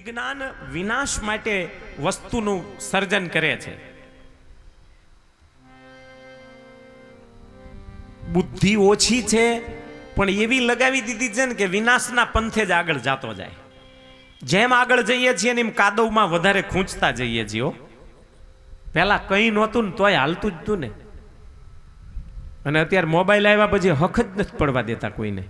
વિજ્ઞાન વિનાશ માટે વસ્તુનું સર્જન કરે છે. બુદ્ધિ ઓછી છે પણ એવી લગાવી દીધી છે ને કે વિનાશના પંથે જ આગળ જાતો જાય. જેમ આગળ જઈએ છીએ ને એમ કાદવમાં વધારે ખૂંચતા જઈએ છીએ. પહેલા કંઈ નહોતું ને તોય હાલતું જ તું ને. અને અત્યારે મોબાઈલ આવ્યા પછી હક જ નથી પડવા દેતા કોઈને.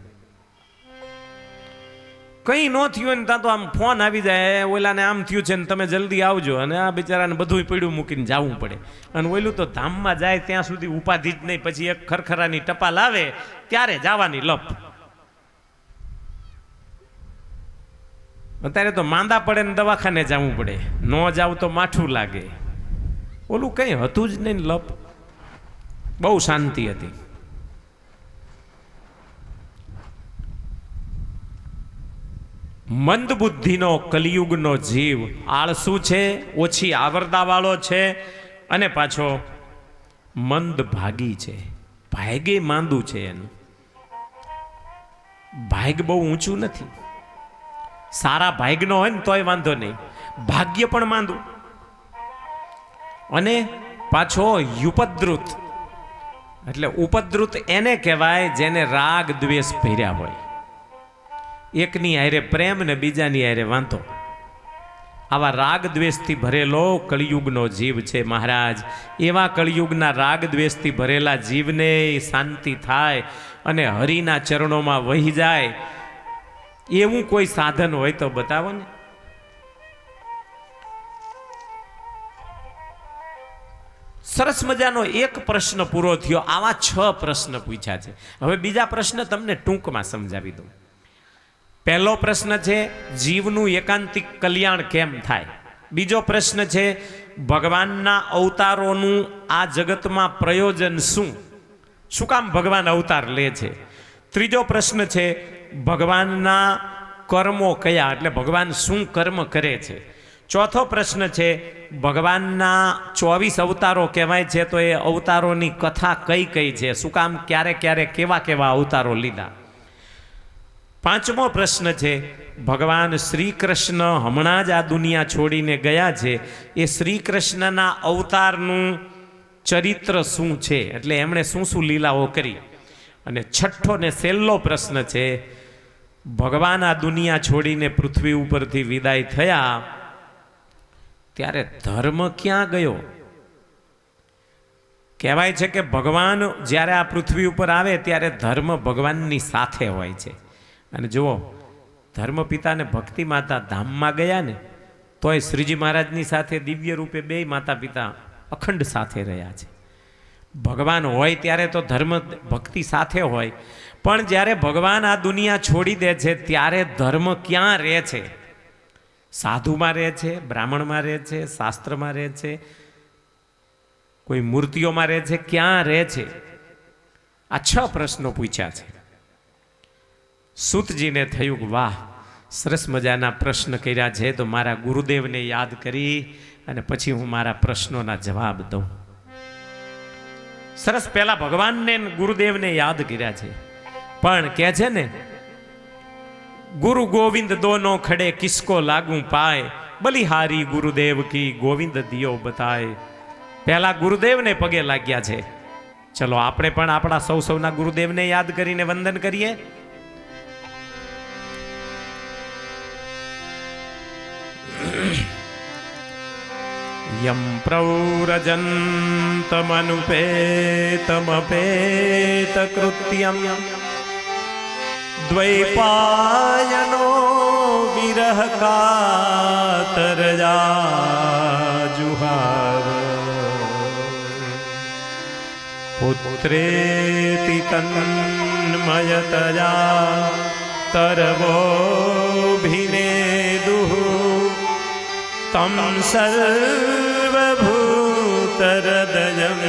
કંઈ ન થયું ને ત્યાં તો આમ ફોન આવી જાય, ઓલાને આમ થયું છે ને તમે જલ્દી આવજો, અને આ બિચારાને બધું પડ્યું મૂકીને જવું પડે. અને ઓલું તો ધામમાં જાય ત્યાં સુધી ઉપાધિ જ નહીં, પછી એક ખરખરાની ટપાલ આવે ત્યારે જવાની લપ. અત્યારે તો માંદા પડે ને દવાખાને જવું પડે, ન જાવ તો માઠું લાગે. ઓલું કંઈ હતું જ નહીં લપ. બહુ શાંતિ હતી. મંદ બુદ્ધિનો કલિયુગનો જીવ આળસુ છે, ઓછી આવરદાવાળો છે, અને પાછો મંદ ભાગી છે. ભાગે માંદું છે. એનું ભાગ બહુ ઊંચું નથી. સારા ભાગનો હોય ને તોય વાંધો નહીં, ભાગ્ય પણ માંદું. અને પાછો યુપદ્રુત, એટલે ઉપદ્રુત એને કહેવાય જેને રાગ દ્વેષ ભર્યા હોય. એકની હારે પ્રેમ ને બીજાની હારે વાંધો. આવા રાગ દ્વેષથી ભરેલો કળિયુગનો જીવ છે મહારાજ. એવા કળિયુગના રાગ દ્વેષથી ભરેલા જીવને શાંતિ થાય અને હરિના ચરણોમાં વહી જાય એવું કોઈ સાધન હોય તો બતાવો ને. સરસ મજાનો એક પ્રશ્ન પૂરો થયો. આવા 6 પ્રશ્ન પૂછ્યા છે. હવે બીજા પ્રશ્ન તમને ટૂંકમાં સમજાવી દઉં. પહેલો પ્રશ્ન છે જીવનું એકાંતિક કલ્યાણ કેમ થાય. બીજો પ્રશ્ન છે ભગવાનના અવતારોનું આ જગતમાં પ્રયોજન શું, શું કામ ભગવાન અવતાર લે છે. ત્રીજો પ્રશ્ન છે ભગવાનના કર્મો કયા, એટલે ભગવાન શું કર્મ કરે છે. ચોથો પ્રશ્ન છે ભગવાનના 24 અવતારો કહેવાય છે, તો એ અવતારોની કથા કઈ કઈ છે, શું કામ ક્યારે ક્યારે કેવા કેવા અવતારો લીધા. પાંચમો પ્રશ્ન છે ભગવાન શ્રી કૃષ્ણ હમણાં જ આ દુનિયા છોડીને ગયા છે, એ શ્રી કૃષ્ણના અવતારનું ચરિત્ર શું છે, એટલે એમણે શું શું લીલાઓ કરી. અને છઠ્ઠો ને છેલ્લો પ્રશ્ન છે ભગવાન આ દુનિયા છોડીને પૃથ્વી ઉપરથી વિદાય થયા ત્યારે ધર્મ ક્યાં ગયો. કહેવાય છે કે ભગવાન જ્યારે આ પૃથ્વી ઉપર આવે ત્યારે ધર્મ ભગવાનની સાથે હોય છે. અને જુઓ, ધર્મ પિતા ને ભક્તિ માતા ધામમાં ગયા ને તોય શ્રીજી મહારાજની સાથે દિવ્ય રૂપે બે માતા પિતા અખંડ સાથે રહ્યા છે. ભગવાન હોય ત્યારે તો ધર્મ ભક્તિ સાથે હોય, પણ જ્યારે ભગવાન આ દુનિયા છોડી દે છે ત્યારે ધર્મ ક્યાં રહે છે. સાધુમાં રહે છે, બ્રાહ્મણમાં રહે છે, શાસ્ત્રમાં રહે છે, કોઈ મૂર્તિઓમાં રહે છે, ક્યાં રહે છે. આ 6 પ્રશ્નો પૂછ્યા છે. સૂતજીને થયું કે વાહ, સરસ મજાના પ્રશ્ન કર્યા છે, તો મારા ગુરુદેવને યાદ કરી અને પછી હું મારા પ્રશ્નોના જવાબ દઉં. સરસ, પહેલા ભગવાનને ગુરુદેવને યાદ કર્યા છે, પણ કહે છે ને ગુરુ ગોવિંદ દોનો ખડે કિસકો લાગુ પાય, બલિહારી ગુરુદેવ કી ગોવિંદ દિયો બતાય. પહેલા ગુરુદેવને પગે લાગ્યા છે. ચલો આપણે પણ આપણા સૌના ગુરુદેવને યાદ કરીને વંદન કરીએ. યમ પ્રૌરજંતમનુપેતમપેત કૃત્યમ દ્વૈપાયનો વિરહ કાતરજા જુહાર પુત્રેતિ તન્મયતજા તરવોભિનેદુઃ તમ સર્વભૂતહૃદયં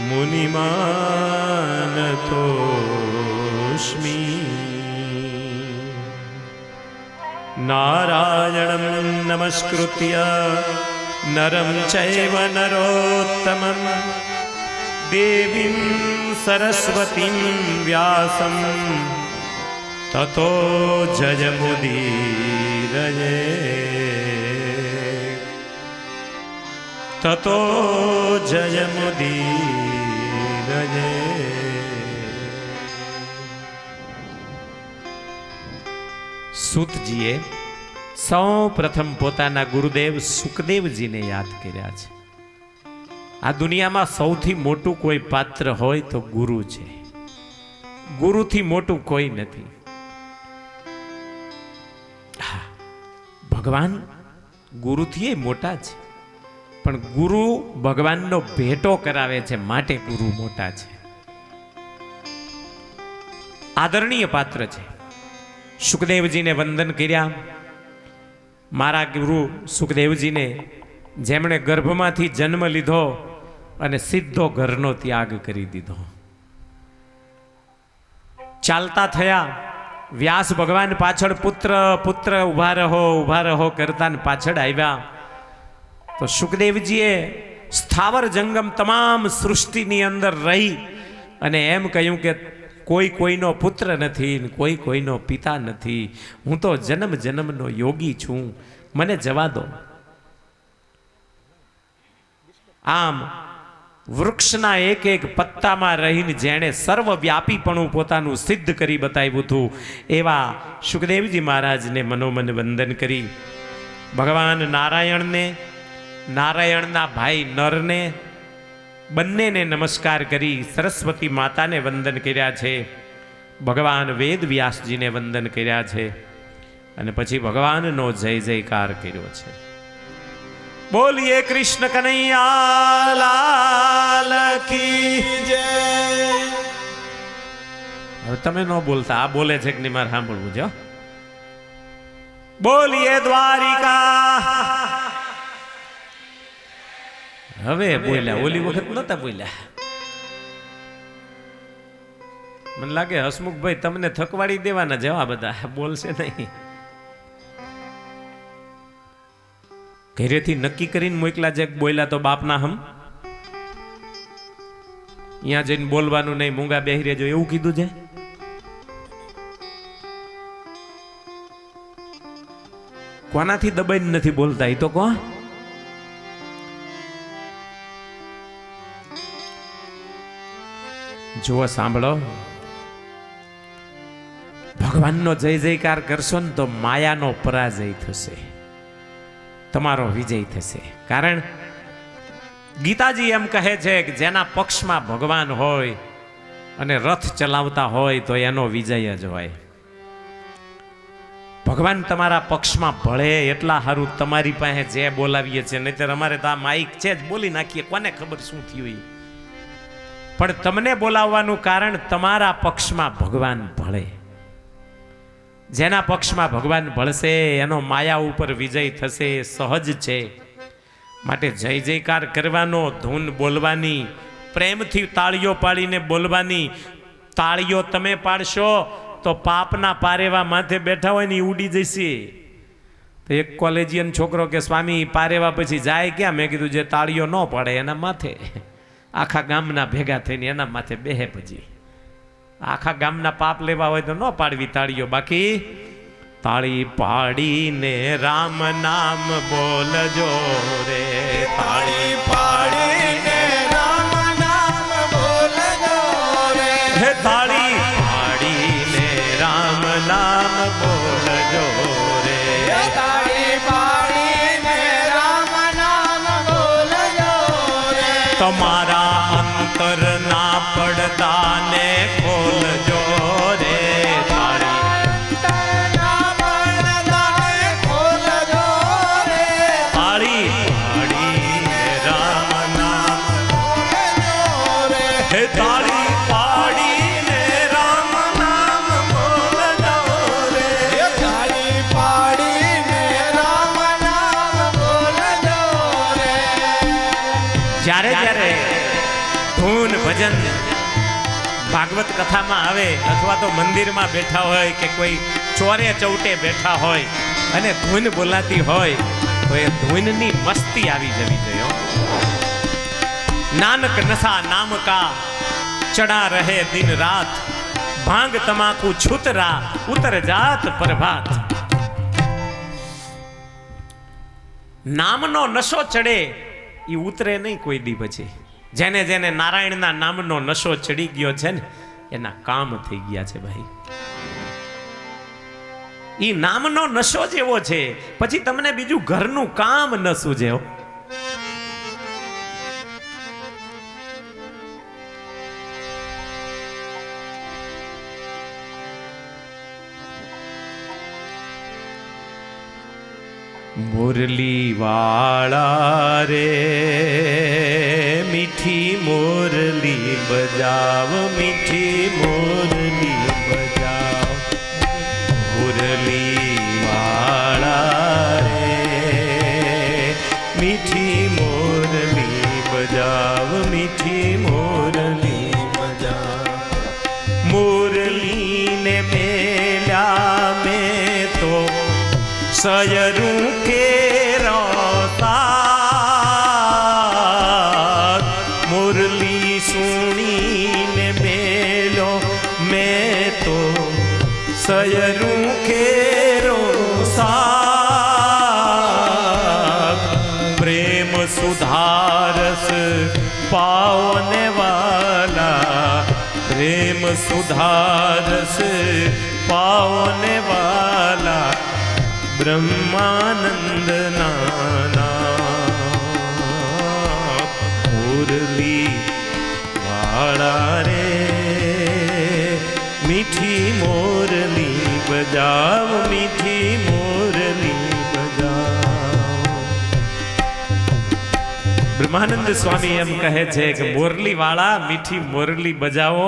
મુનિમાનતોસ્મિ. નારાયણં નમસ્કૃત્ય નરં ચૈવ નરોત્તમં દેવીં સરસ્વતીં વ્યાસં તતો જજમુદીરજે, તતો જજમુદીરજે. સૂતજીએ સૌ પ્રથમ પોતાના ગુરુદેવ સુખદેવજીને યાદ કર્યા છે. આ દુનિયામાં સૌથી મોટું કોઈ પાત્ર હોય તો ગુરુ છે. ગુરુથી મોટું કોઈ નથી. ભગવાન ગુરુથી મોટા છે, પણ ગુરુ ભગવાનનો ભેટો કરાવે છે માટે ગુરુ મોટા છે. આદરણીય પાત્ર છે. સુખદેવજીને વંદન કર્યા. મારા ગુરુ સુખદેવજીને, જેમણે ગર્ભમાંથી જન્મ લીધો અને સીધો ઘરનો ત્યાગ કરી દીધો. ચાલતા થયા. વ્યાસ ભગવાન પાછળ પુત્ર પુત્ર ઊભા રહો કરતા પાછળ આવ્યા તો સુખદેવજીએ સ્થાવર જંગમ તમામ સૃષ્ટિની અંદર રહી અને એમ કહ્યું કે કોઈ કોઈનો પુત્ર નથી, કોઈ કોઈનો પિતા નથી. હું તો જન્મ જન્મનો યોગી છું, મને જવા દો. આમ વૃક્ષના એક એક પત્તામાં રહીને જેણે સર્વવ્યાપીપણું પોતાનું સિદ્ધ કરી બતાવ્યું હતું એવા સુખદેવજી મહારાજને મનોમન વંદન કરી ભગવાન નારાયણને, નારાયણના ભાઈ નરને, બંનેને નમસ્કાર કરી સરસ્વતી માતાને વંદન કર્યા છે. ભગવાન વેદ વ્યાસજીને વંદન કર્યા છે અને પછી ભગવાનનો જય જયકાર કર્યો છે. બોલીએ કૃષ્ણ કનૈયા લાલ કી જય. હવે તમે ન બોલતા, આ બોલે છે કે નહીં મારે સાંભળવું છે. બોલીએ દ્વારિકા. હવે બોલ્યા, ઓલી વખત નતા બોલ્યા. મને લાગે હસમુખભાઈ તમને થકવાડી દેવાના જવા બધા બોલશે નહીં. ઘરેથી નક્કી કરીને મોકલા છે બોલ્યા તો બાપના હમ. અહીંયા જઈને બોલવાનું નહીં, મૂંગા બેહી રહેજો એવું કીધું છે. કોનાથી દબાઈને નથી બોલતા એ તો કહો. જુઓ, સાંભળો, ભગવાનનો જય જયકાર કરશો ને તો માયાનો પરાજય થશે, તમારો વિજય થશે. કારણ ગીતાજી એમ કહે છે કે જેના પક્ષમાં ભગવાન હોય અને રથ ચલાવતા હોય તો એનો વિજય જ હોય. ભગવાન તમારા પક્ષમાં ભળે એટલા સારું તમારી પાસે જે બોલાવીએ છીએ, નહીતર અમારે તો આ માઇક છે જ, બોલી નાખીએ, કોને ખબર શું થયું. પણ તમને બોલાવવાનું કારણ તમારા પક્ષમાં ભગવાન ભળે. જેના પક્ષમાં ભગવાન ભળશે એનો માયા ઉપર વિજય થશે, સહજ છે. માટે જય જયકાર કરવાનો, ધૂન બોલવાની, પ્રેમથી તાળીઓ પાડીને બોલવાની. તાળીઓ તમે પાડશો તો પાપના પારેવા માથે બેઠા હોય ને એ ઉડી જશે. તો એક કોલેજિયન છોકરો કે સ્વામી પારેવા પછી જાય ક્યાં? મેં કીધું જે તાળીઓ ન પાડે એના માથે, આખા ગામના ભેગા થઈને એના માથે બેહે. પછી આખા ગામના પાપ લેવા હોય તો ન પાડવી તાળીઓ. બાકી તાળી પાડીને રામ નામ બોલજો રે, તાળી પાડીને રામ નામ બોલજો રે, હે તાળી પાડીને રામ નામ બોલજો રે, તાળી પાડીને રામ નામ બોલજો રે. તમારા અંતરના પડદાને ખોલજો રે, જ્યારે જ્યારે ધૂન ભજન ભાગવત કથામાં આવે અથવા તો મંદિરમાં બેઠા હોય કે કોઈ ચોરે ચૌટે બેઠા હોય અને ધૂન બોલાતી હોય તો એ ધૂનની મસ્તી આવી જવી જોઈએ. નાનક નશા નામ કા ચડા રહે દિન રાત, ભાંગ તમાકુ છૂતરા ઉતર જાત પ્રભાત. નામનો નશો ચડે એ ઉતરે નહીં કોઈ દી પછી. જેને જેને નારાયણના નામનો નશો ચડી ગયો છે ને એના કામ થઈ ગયા છે ભાઈ. ઈ નામનો નશો જેવો છે પછી તમને બીજું ઘરનું કામ ન સૂજે. મુરલી વાળા રે મીઠી મુરલી બજાવ, મીઠી મુરલી બજાવ. મુરલી વાળા રે મીઠી મુરલી બજાવ, મીઠી મુરલી બજાવ. મુરલી ને મેલ્યા મેં તો સયરું કે રોતા. મુરલી સુણીને મેલો મેં તો સયરું કે રોતા. પ્રેમ સુધારસ પાવને વાલા, પ્રેમ સુધારસ પાવને વાલા. બ્રહ્માનંદ નાના મુરલી વાળા રે મીઠી મોરલી બજાવ, મીઠી મોરલી બજાવ. બ્રહ્માનંદ સ્વામી એમ કહે છે કે મોરલી વાળા મીઠી મોરલી બજાવો.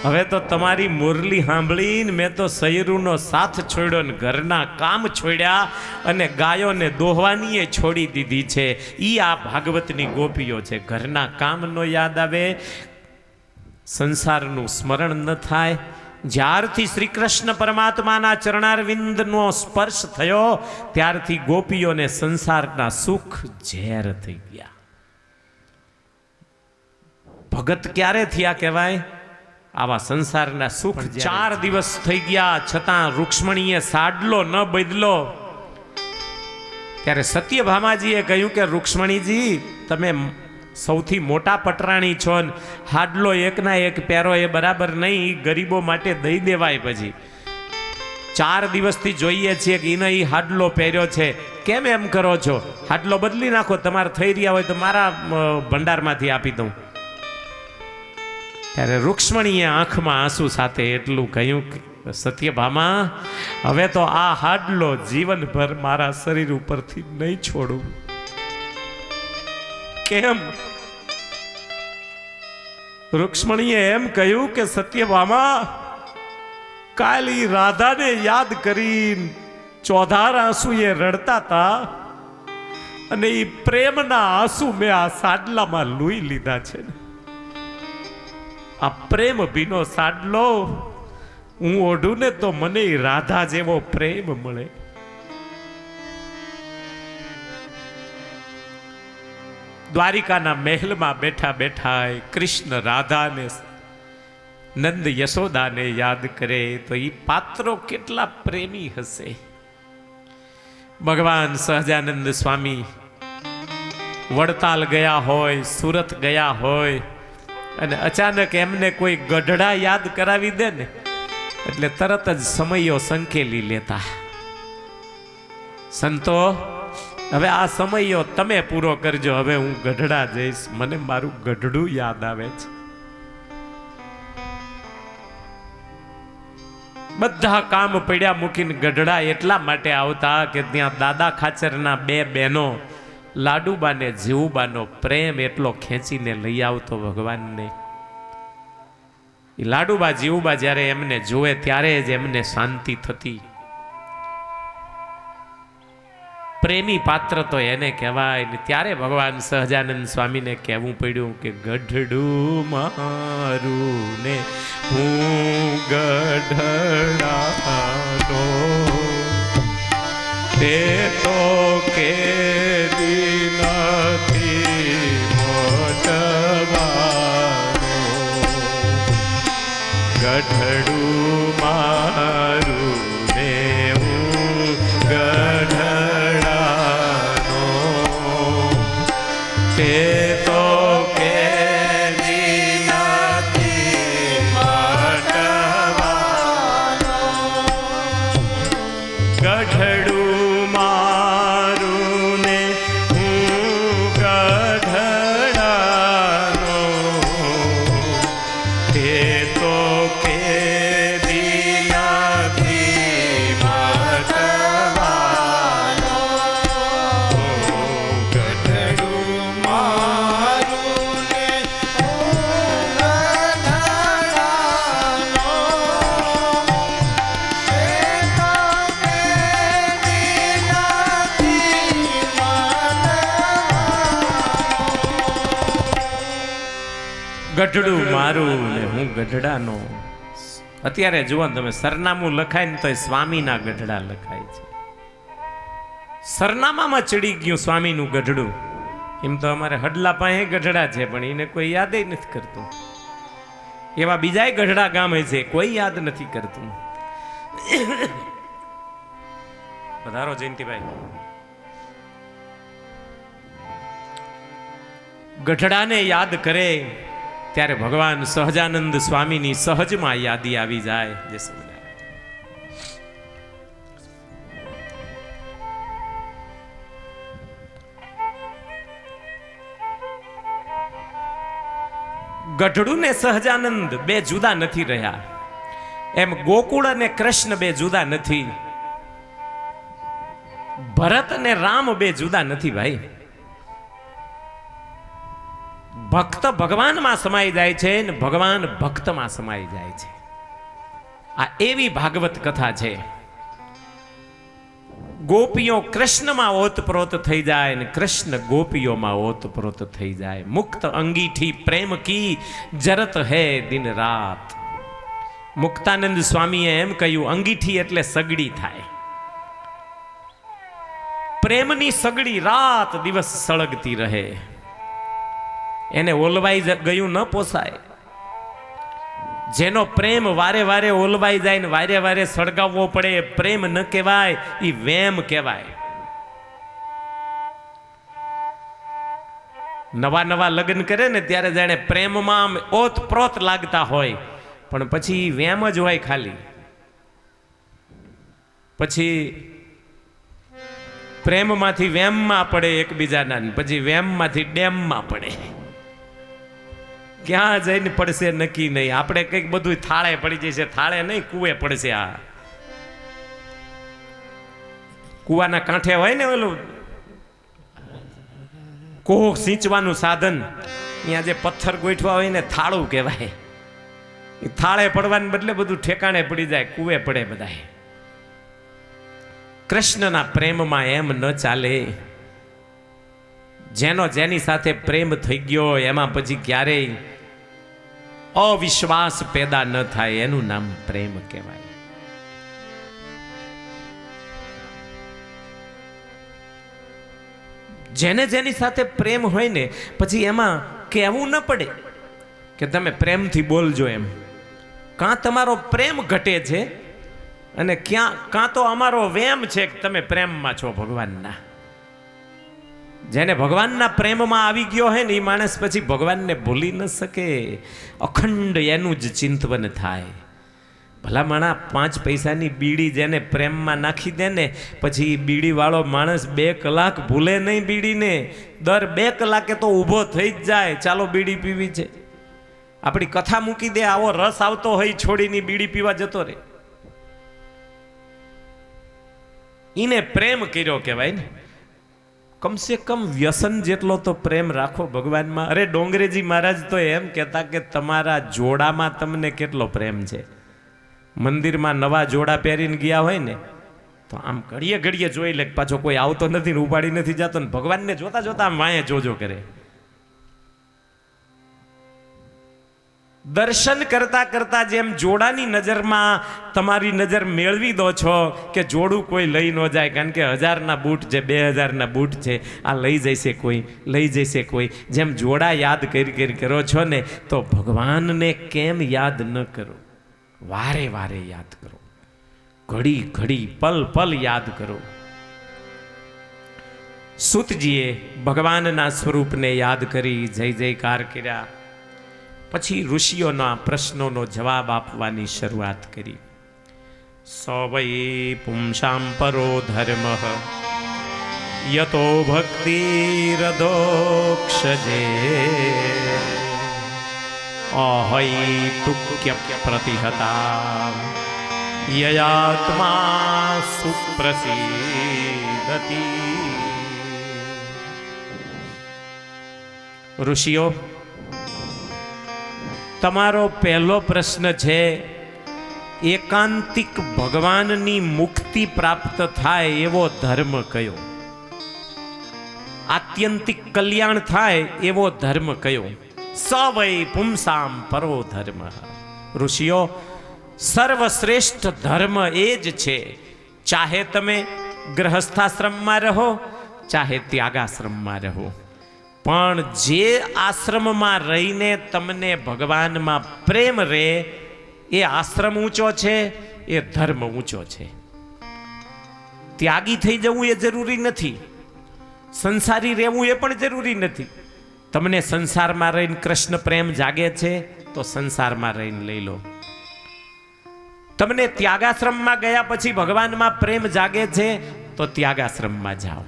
હવે તો તમારી મોરલી સાંભળીને મેં તો સયરુનો સાથ છોડ્યો ને ઘરના કામ છોડ્યા અને ગાયોને દોહવાની છોડી દીધી છે. ઈ આ ભાગવતની ગોપીઓ છે. ઘરના કામ નો યાદ આવે, સંસારનું સ્મરણ ન થાય. જ્યારથી શ્રી કૃષ્ણ પરમાત્માના ચરણારવિંદનો સ્પર્શ થયો ત્યારથી ગોપીઓને સંસારના સુખ ઝેર થઈ ગયા. ભગત ક્યારે થયા કહેવાય? આવા સંસારના સુખ 4 દિવસ થઈ ગયા છતાં રૂક્ષ્મણીએ સાડલો ન બદલો. ત્યારે સત્યભામાજીએ કહ્યું કે રૂક્ષ્મણીજી તમે સૌથી મોટા પટરાણી છો ને હાડલો એકના એક પહેરો એ બરાબર નહીં, ગરીબો માટે દઈ દેવાય. પછી 4 દિવસથી જોઈએ છીએ કે એને એ હાડલો પહેર્યો છે, કેમ એમ કરો છો? હાડલો બદલી નાખો, તમારે થઈ રહ્યા હોય તો મારા ભંડારમાંથી આપી દઉં. ત્યારે રૂક્ષ્મણીએ આંખમાં આંસુ સાથે એટલું કહ્યું કે સત્યભામા હવે તો આ હાડલો જીવનભર મારા શરીર ઉપરથી નહીં છોડું. કેમ? રૂક્ષ્મણીએ એમ કહ્યું કે સત્યભામા કાલી રાધાને યાદ કરી ચોધાર આંસુ એ રડતા હતા અને એ પ્રેમના આંસુ મેં આ સાડલામાં લૂઈ લીધા છે. આ પ્રેમ ભીનો સાડલો હું ઓઢું ને તો મને રાધા જેવો પ્રેમ મળે. દ્વારિકાના મહેલમાં બેઠા બેઠા કૃષ્ણ રાધાને નંદ યશોદાને યાદ કરે તો એ પાત્રો કેટલા પ્રેમી હશે. ભગવાન સહજાનંદ સ્વામી વડતાલ ગયા હોય, સુરત ગયા હોય અને અચાનક એમને કોઈ ગઢડા યાદ કરાવી દે ને એટલે તરત જ સમયો સંકેલી લેતા. સંતો હવે આ સમયો તમે પૂરો કરજો, હવે હું ગઢડા જઈશ, મને મારું ગઢડું યાદ આવે છે. બધા કામ પડ્યા મૂકીને ગઢડા એટલા માટે આવતા કે ત્યાં દાદા ખાચરના 2 બહેનો લાડુબા ને જીવુબાનો પ્રેમ એટલો ખેંચીને લઈ આવતો ભગવાનને. લાડુબા જીવુબા જ્યારે એમને જોવે ત્યારે જ એમને શાંતિ થતી. પ્રેમી પાત્ર તો એને કહેવાય ને. ત્યારે ભગવાન સહજાનંદ સ્વામીને કહેવું પડ્યું કે ગઢડું મારું ને હું ગઢડાનો તે તો કે નથી મોટવાનો ગઢડું તો કેદી નથી મટવાનો. ગઢડું મારું ને હું ગઢડાનો, તે તો કેદી નથી મટવાનો. ગઢડું મારું ને હું ગઢડાનો, તે તો કેદી નથી મટવાનો. ગઢડું મારું ને હું ગઢડાનો. અત્યારે જુઓ તમે, સરનામું લખાય ને તો સ્વામીના ગઢડા લખાય છે. સરનામામાં ચડી ગયું સ્વામીનું ગઢડું. એમ તો અમારે હડલા પાસે ગઢડા છે, પણ એને કોઈ યાદ નથી કરતું. એવા બીજાય ગઢડા ગામ છે, કોઈ યાદ નથી કરતું. પધારો જયંતિભાઈ. ગઢડાને યાદ કરે ત્યારે ભગવાન સહજાનંદ સ્વામીની સહજમાં યાદી આવી જાય. જે સમજાય ગઢડું ને સહજાનંદ બે જુદા નથી રહ્યા. એમ ગોકુળ અને કૃષ્ણ બે જુદા નથી. ભરત અને રામ બે જુદા નથી ભાઈ. ભક્ત ભગવાનમાં સમાઈ જાય છે ને ભગવાન ભક્તમાં સમાઈ જાય છે. આ એવી ભાગવત કથા છે. ગોપીઓ કૃષ્ણમાં ઓતપ્રોત થઈ જાય ને કૃષ્ણ ગોપીઓમાં ઓતપ્રોત થઈ જાય. મુક્ત અંગીઠી પ્રેમ કી જરત હે દિન રાત. મુક્તાનંદ સ્વામીએ એમ કહ્યું, અંગીઠી એટલે સગડી થાય. પ્રેમની સગડી રાત દિવસ સળગતી રહે. એને ઓલવાઈ ગયું ન પોસાય. જેનો પ્રેમ વારે વારે ઓલવાઈ જાય ને વારે વારે સળગાવવો પડે, પ્રેમ ન કહેવાય, એ વેમ કહેવાય. નવા નવા લગ્ન કરે ને ત્યારે જાણે પ્રેમમાં ઓતપ્રોત લાગતા હોય, પણ પછી વેમ જ હોય ખાલી. પછી પ્રેમમાંથી વેમમાં પડે એકબીજાના, પછી વેમમાંથી ડેમમાં પડે. ક્યાં જઈને પડશે નક્કી નહીં. આપણે કંઈક બધું થાળે પડી જશે, થાળે નહીં કુએ પડશે. આ કુવાના કાંઠે હોય ને ઓલું કોહ સિંચવાનું સાધન, અહીંયા જે પથ્થર ગોઠવા હોય ને થાળું કહેવાય. એ થાળે પડવાને બદલે બધું ઠેકાણે પડી જાય, કુએ પડે બધા. કૃષ્ણના પ્રેમમાં એમ ન ચાલે. જેનો જેની સાથે પ્રેમ થઈ ગયો એમાં પછી ક્યારેય અવિશ્વાસ પેદા ન થાય, એનું નામ પ્રેમ કહેવાય. જેને જેની સાથે પ્રેમ હોય ને પછી એમાં કહેવું ન પડે કે તમે પ્રેમથી બોલજો એમ. કાં તમારો પ્રેમ ઘટે છે અને કાં તો અમારો વેમ છે કે તમે પ્રેમમાં છો ભગવાનના. જેને ભગવાનના પ્રેમમાં આવી ગયો હોય ને એ માણસ પછી ભગવાનને ભૂલી ન શકે. અખંડ એનું જ ચિંતન થાય. ભલા માણા 5 પૈસાની બીડી જેને પ્રેમમાં નાખી દે ને પછી બીડી વાળો માણસ 2 કલાક ભૂલે નહીં બીડીને. દર 2 કલાકે તો ઊભો થઈ જ જાય, ચાલો બીડી પીવી છે. આપણી કથા મૂકી દે, આવો રસ આવતો હોય છોડીની બીડી પીવા જતો રહે. એને પ્રેમ કર્યો કહેવાય ને. કમસે કમ વ્યસન જેટલો તો પ્રેમ રાખો ભગવાનમાં. અરે ડોંગરેજી મહારાજ તો એમ કહેતા કે તમારા જોડામાં તમને કેટલો પ્રેમ છે. મંદિરમાં નવા જોડા પહેરીને ગયા હોય ને તો આમ ઘડીએ ઘડીએ જોઈ લે, પાછો કોઈ આવતો નથી ને ઉપાડી નથી જતો ને ભગવાનને જોતા જોતા આમ વાંયે જોજો કરે. દર્શન કરતા કરતા જેમ જોડાની નજરમાં તમારી નજર મેળવી દો છો કે જોડું કોઈ લઈ ન જાય, કારણ કે 1000ના બૂટ છે, 2000ના બૂટ છે, આ લઈ જશે કોઈ, લઈ જશે કોઈ. જેમ જોડા યાદ કરી કરો છો ને તો ભગવાનને કેમ યાદ ન કરો? વારે વારે યાદ કરો, ઘડી ઘડી પલ પલ યાદ કરો. સૂતજીએ ભગવાનના સ્વરૂપને યાદ કરી જય જયકાર કર્યા. પછી ઋષિઓના પ્રશ્નોનો જવાબ આપવાની શરૂઆત કરી. સ વૈ પુંસામ પરો ધર્મ યતો ભક્તિરધોક્ષજે અહૈતુક્ય પ્રતિહતા યયાત્મા સુપ્રસિદ્ધતિ. ઋષિઓ, તમારો પહેલો પ્રશ્ન છે એકાંતિક ભગવાનની મુક્તિ પ્રાપ્ત થાય એવો ધર્મ કયો? આત્યંતિક કલ્યાણ થાય એવો ધર્મ કયો? સ વૈ પુંસામ પરો ધર્મ. ઋષિઓ, સર્વશ્રેષ્ઠ ધર્મ એ જ છે, ચાહે તમે ગ્રહસ્થાશ્રમમાં રહો ચાહે ત્યાગાશ્રમમાં રહો, પણ જે આશ્રમમાં રહીને તમને ભગવાનમાં પ્રેમ રહે એ આશ્રમ ઊંચો છે, એ ધર્મ ઊંચો છે. ત્યાગી થઈ જવું એ જરૂરી નથી, સંસારી રહેવું એ પણ જરૂરી નથી. તમને સંસારમાં રહીને કૃષ્ણ પ્રેમ જાગે છે તો સંસારમાં રહીને લઈ લો. તમને ત્યાગાશ્રમમાં ગયા પછી ભગવાનમાં પ્રેમ જાગે છે તો ત્યાગાશ્રમમાં જાઓ.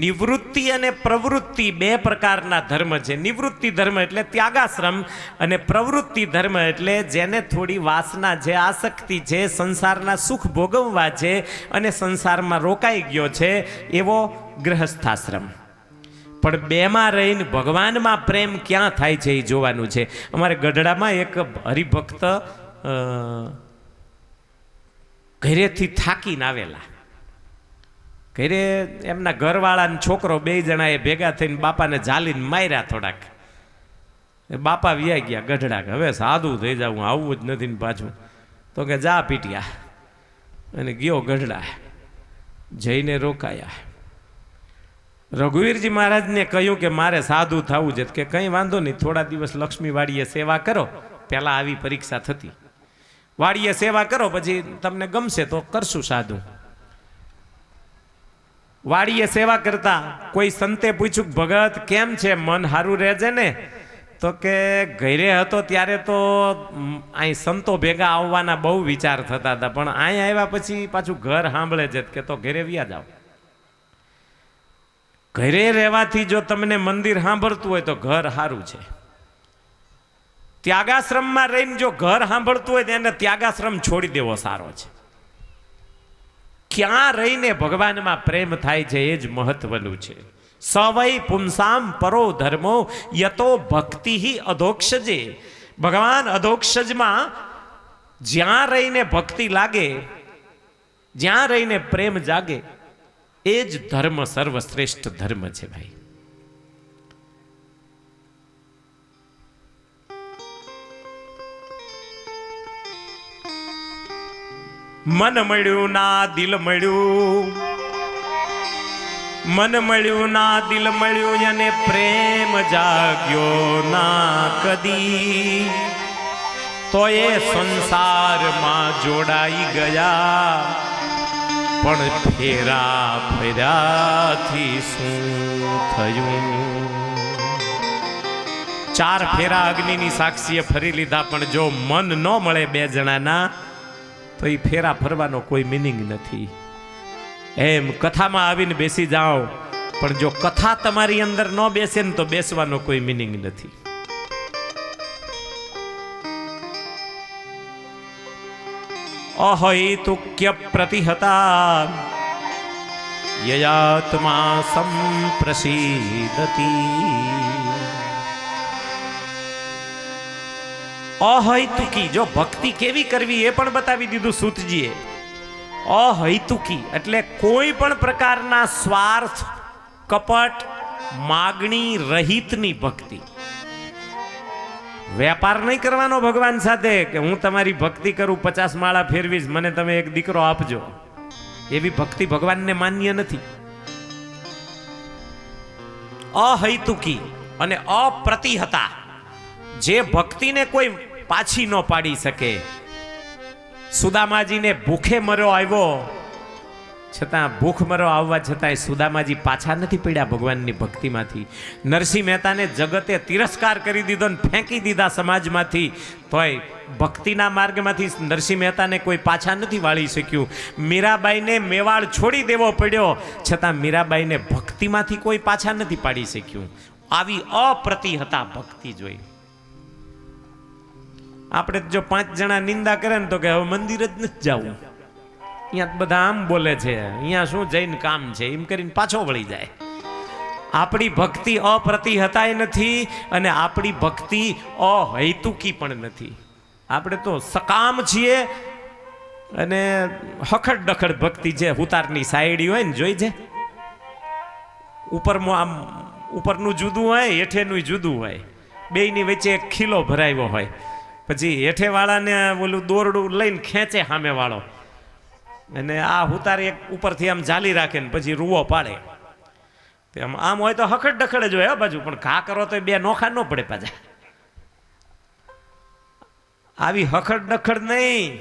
નિવૃત્તિ અને પ્રવૃત્તિ બે પ્રકારના ધર્મ છે. નિવૃત્તિ ધર્મ એટલે ત્યાગાશ્રમ, અને પ્રવૃત્તિ ધર્મ એટલે જેને થોડી વાસના છે, આસક્તિ છે, સંસારના સુખ ભોગવવા છે અને સંસારમાં રોકાઈ ગયો છે, એવો ગ્રહસ્થાશ્રમ. પણ બેમાં રહીને ભગવાનમાં પ્રેમ ક્યાં થાય છે એ જોવાનું છે. અમારે ગઢડામાં એક હરિભક્ત ઘરેથી થાકીને આવેલા. ઘરે એમના ઘરવાળાને છોકરો બે જણાએ ભેગા થઈને બાપાને ઝાલીને માર્યા થોડાક. બાપા વ્યાઈ ગયા ગઢડા, હવે સાદું થઈ જાવ, આવવું જ નથી ને પાછું. તો કે જા પીટ્યા, અને ગયો ગઢડા. જઈને રોકાયા. રઘુવીરજી મહારાજને કહ્યું કે મારે સાધુ થવું છે. કે કંઈ વાંધો નહીં, થોડા દિવસ લક્ષ્મી વાડીએ સેવા કરો. પહેલાં આવી પરીક્ષા થતી, વાડીએ સેવા કરો પછી તમને ગમશે તો કરશું સાધુ. વાડીએ સેવા કરતા કોઈ સંતે પૂછ્યું, ભગત કેમ છે, મન સારું રહેશે ને? તો કે ઘરે હતો ત્યારે તો અહીં સંતો ભેગા આવવાના બહુ વિચાર થતા હતા, પણ અહીં આવ્યા પછી પાછું ઘર સાંભળે છે કે તો ઘરે વ્યા જાઓ. ઘરે રહેવાથી જો તમને મંદિર સાંભળતું હોય તો ઘર સારું છે. ત્યાગાશ્રમમાં રહીને જો ઘર સાંભળતું હોય તો એને ત્યાગાશ્રમ છોડી દેવો સારો છે. ક્યાં રહીને ભગવાનમાં પ્રેમ થાય છે એ જ મહત્વનું છે. સ વૈ પુંસામ પરો ધર્મો યતો ભક્તિ અધોક્ષજે. ભગવાન અધોક્ષજમાં જ્યાં રહીને ભક્તિ લાગે, જ્યાં રહીને પ્રેમ જાગે, એ જ ધર્મ સર્વશ્રેષ્ઠ ધર્મ છે ભાઈ. મન મળ્યું ના દિલ મળ્યું, મન મળ્યું ના દિલ મળ્યું, અને પ્રેમ જાગ્યો ના કદી, તો એ સંસારમાં જોડાઈ ગયા, પણ ફેરા ફેરાથી શું થયું? 4 ફેરા અગ્નિની સાક્ષીએ ફરી લીધા, પણ જો મન ન મળે બે જણાના તો એ ફેરા ફરવાનો કોઈ મિનિંગ નથી. એમ કથામાં આવીને બેસી જાઓ, પણ જો કથા તમારી અંદર ન બેસે ને તો બેસવાનો કોઈ મિનિંગ નથી. અહૈતુક્ય પ્રતિહતા યયાત્મા સંપ્રસિદ્ધતિ. અહૈતુકી, જો ભક્તિ કેવી કરવી એ પણ બતાવી દીધું સૂતજીએ. અહૈતુકી એટલે કોઈ પણ પ્રકારના સ્વાર્થ, કપટ, માગણી રહિતની ભક્તિ. વેપાર નહીં કરવાનો ભગવાન સાથે કે હું તમારી ભક્તિ કરું, 50 માળા ફેરવીશ, મને તમે એક દીકરો આપજો. એવી ભક્તિ ભગવાનને માન્ય નથી. અહૈતુકી અને અપ્રતિહતા, જે ભક્તિને કોઈ પાછી ન પાડી શકે. સુદામાજીને ભૂખે મર્યો આવ્યો છતાં ભૂખમરો આવવા છતાંય સુદામાજી પાછા નથી પડ્યા ભગવાનની ભક્તિમાંથી. નરસિંહ મહેતાને જગતે તિરસ્કાર કરી દીધો ને ફેંકી દીધા સમાજમાંથી, તોય ભક્તિના માર્ગમાંથી નરસિંહ મહેતાને કોઈ પાછા નથી વાળી શક્યું. મીરાબાઈને મેવાડ છોડી દેવો પડ્યો, છતાં મીરાબાઈને ભક્તિમાંથી કોઈ પાછા નથી પાડી શક્યું. આવી અપ્રતિહતા ભક્તિ જોઈ. આપણે જો 5 જણા નિંદા કરે ને તો કે હવે મંદિર જ નથી જવું, અહીંયા બધા આમ બોલે છે, અહીંયા શું જઈને કામ છે, એમ કરીને પાછો વળી જાય. આપણી ભક્તિ અપ્રતિહતાય નથી અને આપણી ભક્તિ અહૈતુકી પણ નથી. આપણે તો સકામ છીએ અને હખડ ડખડ ભક્તિ છે. હુતારની સાયડી હોય ને જોઈ છે, ઉપરનું જુદું હોય, હેઠેનું જુદું હોય, બેયની વચ્ચે એક ખીલો ભરાયો હોય, પછી હેઠે વાળાને ઓલું દોરડું લઈને ખેંચે સામે વાળો, અને આ હુતાર એક ઉપરથી આમ જાલી રાખે ને પછી રૂવો પાડે. આમ હોય તો હખડ ડખડ જ હોય બાજુ, પણ ઘા કરો તો બે નોખા ન પડે પાછા. આવી હખડ ડખડ નહીં.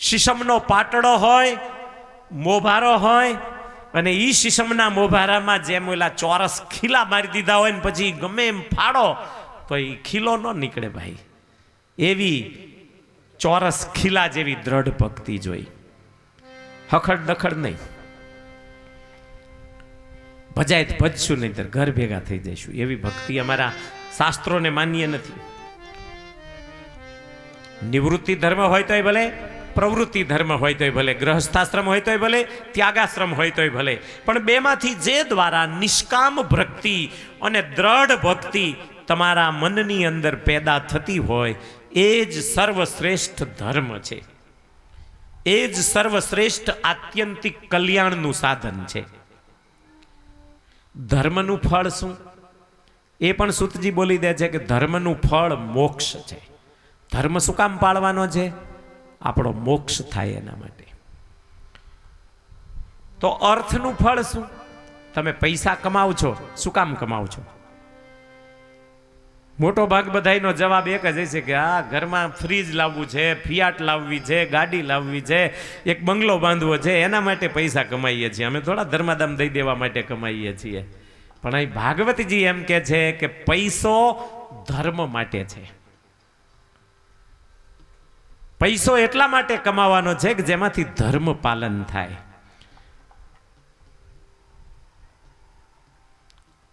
શીશમનો પાટડો હોય, મોભારો હોય, અને ઈ શીશમના મોભારામાં જેમ ઓલા ચોરસ ખીલા મારી દીધા હોય ને પછી ગમે એમ ફાડો તો એ ખીલો ન નીકળે ભાઈ. એવી ચોરસ ખીલા જેવી દ્રઢ ભક્તિ જોઈ, હખડ ડખડ નહીં. ભજાય તો ભજશું નહીં, ઘર ભેગા થઈ જઈશું. એવી ભક્તિ અમારા શાસ્ત્રોને માન્ય નથી. નિવૃત્તિ ધર્મ હોય તોય ભલે, પ્રવૃત્તિ ધર્મ હોય તોય ભલે, ગ્રહસ્થાશ્રમ હોય તોય ભલે, ત્યાગાશ્રમ હોય તોય ભલે, પણ બેમાંથી જે દ્વારા નિષ્કામ ભક્તિ અને દ્રઢ ભક્તિ તમારા મનની અંદર પેદા થતી હોય એ જ સર્વશ્રેષ્ઠ ધર્મ છે. એ જ સર્વશ્રેષ્ઠ આત્યંતિક કલ્યાણનું સાધન છે. ધર્મનું ફળ શું એ પણ સૂતજી બોલી દે છે કે ધર્મનું ફળ મોક્ષ છે. ધર્મ શું કામ પાળવાનો છે? આપણો મોક્ષ થાય એના માટે. તો અર્થનું ફળ શું? તમે પૈસા કમાવ છો, શું કામ કમાવ છો? મોટો ભાગ બધાનો જવાબ એક જ છે કે આ ઘરમાં ફ્રીજ લાવવું છે, ફિયાટ લાવવી છે, ગાડી લાવવી છે, એક બંગલો બાંધવો છે, એના માટે પૈસા કમાઈએ છીએ. અમે થોડા ધર્માદામ દઈ દેવા માટે કમાઈએ છીએ. પણ અહીં ભાગવતજી એમ કે છે કે પૈસો ધર્મ માટે છે. પૈસો એટલા માટે કમાવાનો છે કે જેમાંથી ધર્મ પાલન થાય.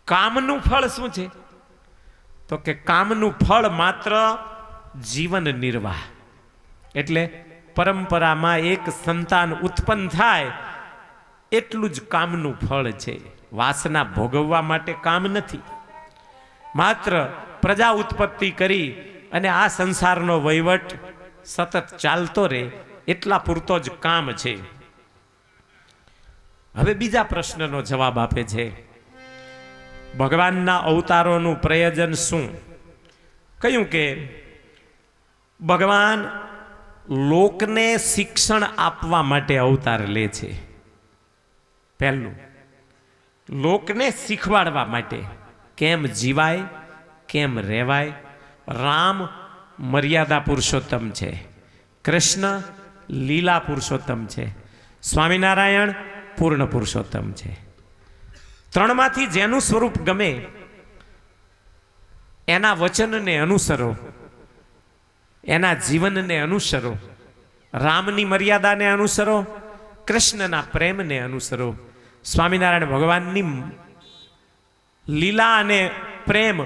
કામનું ફળ શું છે? તો કે કામનું ફળ માત્ર જીવન નિર્વાહ, એટલે પરંપરામાં એક સંતાન ઉત્પન્ન થાય એટલું જ કામનું ફળ છે. વાસના ભોગવવા માટે કામ નથી. માત્ર પ્રજા ઉત્પત્તિ કરી અને આ સંસારનો વહીવટ સતત ચાલતો રહે એટલા પૂરતો જ કામ છે. હવે બીજા પ્રશ્નનો જવાબ આપે છે, ભગવાનના અવતારોનું પ્રયોજન શું? કહ્યું કે ભગવાન લોકને શિક્ષણ આપવા માટે અવતાર લે છે. પહેલું, લોકને શીખવાડવા માટે કેમ જીવાય, કેમ રહેવાય. રામ મર્યાદા પુરુષોત્તમ છે, કૃષ્ણ લીલા પુરુષોત્તમ છે, સ્વામિનારાયણ પૂર્ણ પુરુષોત્તમ છે. ત્રણમાંથી જેનું સ્વરૂપ ગમે એના વચનને અનુસરો, એના જીવનને અનુસરો. રામની મર્યાદાને અનુસરો, કૃષ્ણના પ્રેમને અનુસરો, સ્વામિનારાયણ ભગવાનની લીલા અને પ્રેમ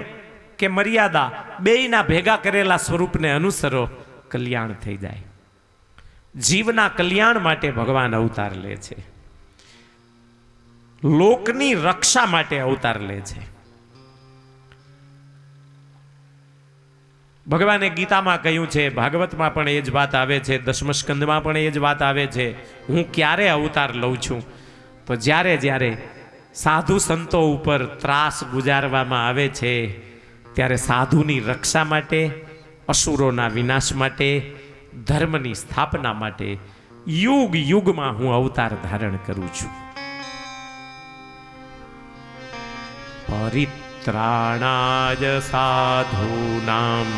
કે મર્યાદા બેયના ભેગા કરેલા સ્વરૂપને અનુસરો, કલ્યાણ થઈ જાય. જીવના કલ્યાણ માટે ભગવાન અવતાર લે છે. લોકની રક્ષા માટે અવતાર લે છે. ભગવાને ગીતામાં કહ્યું છે, ભાગવતમાં પણ એ જ વાત આવે છે, દશમ સ્કંદમાં પણ એ જ વાત આવે છે, હું ક્યારે અવતાર લઉં છું? તો જ્યારે જ્યારે સાધુ સંતો ઉપર ત્રાસ ગુજારવામાં આવે છે ત્યારે સાધુની રક્ષા માટે, અસુરોના વિનાશ માટે, ધર્મની સ્થાપના માટે યુગ યુગમાં હું અવતાર ધારણ કરું છું. પરિત્રાણાય સાધૂનામ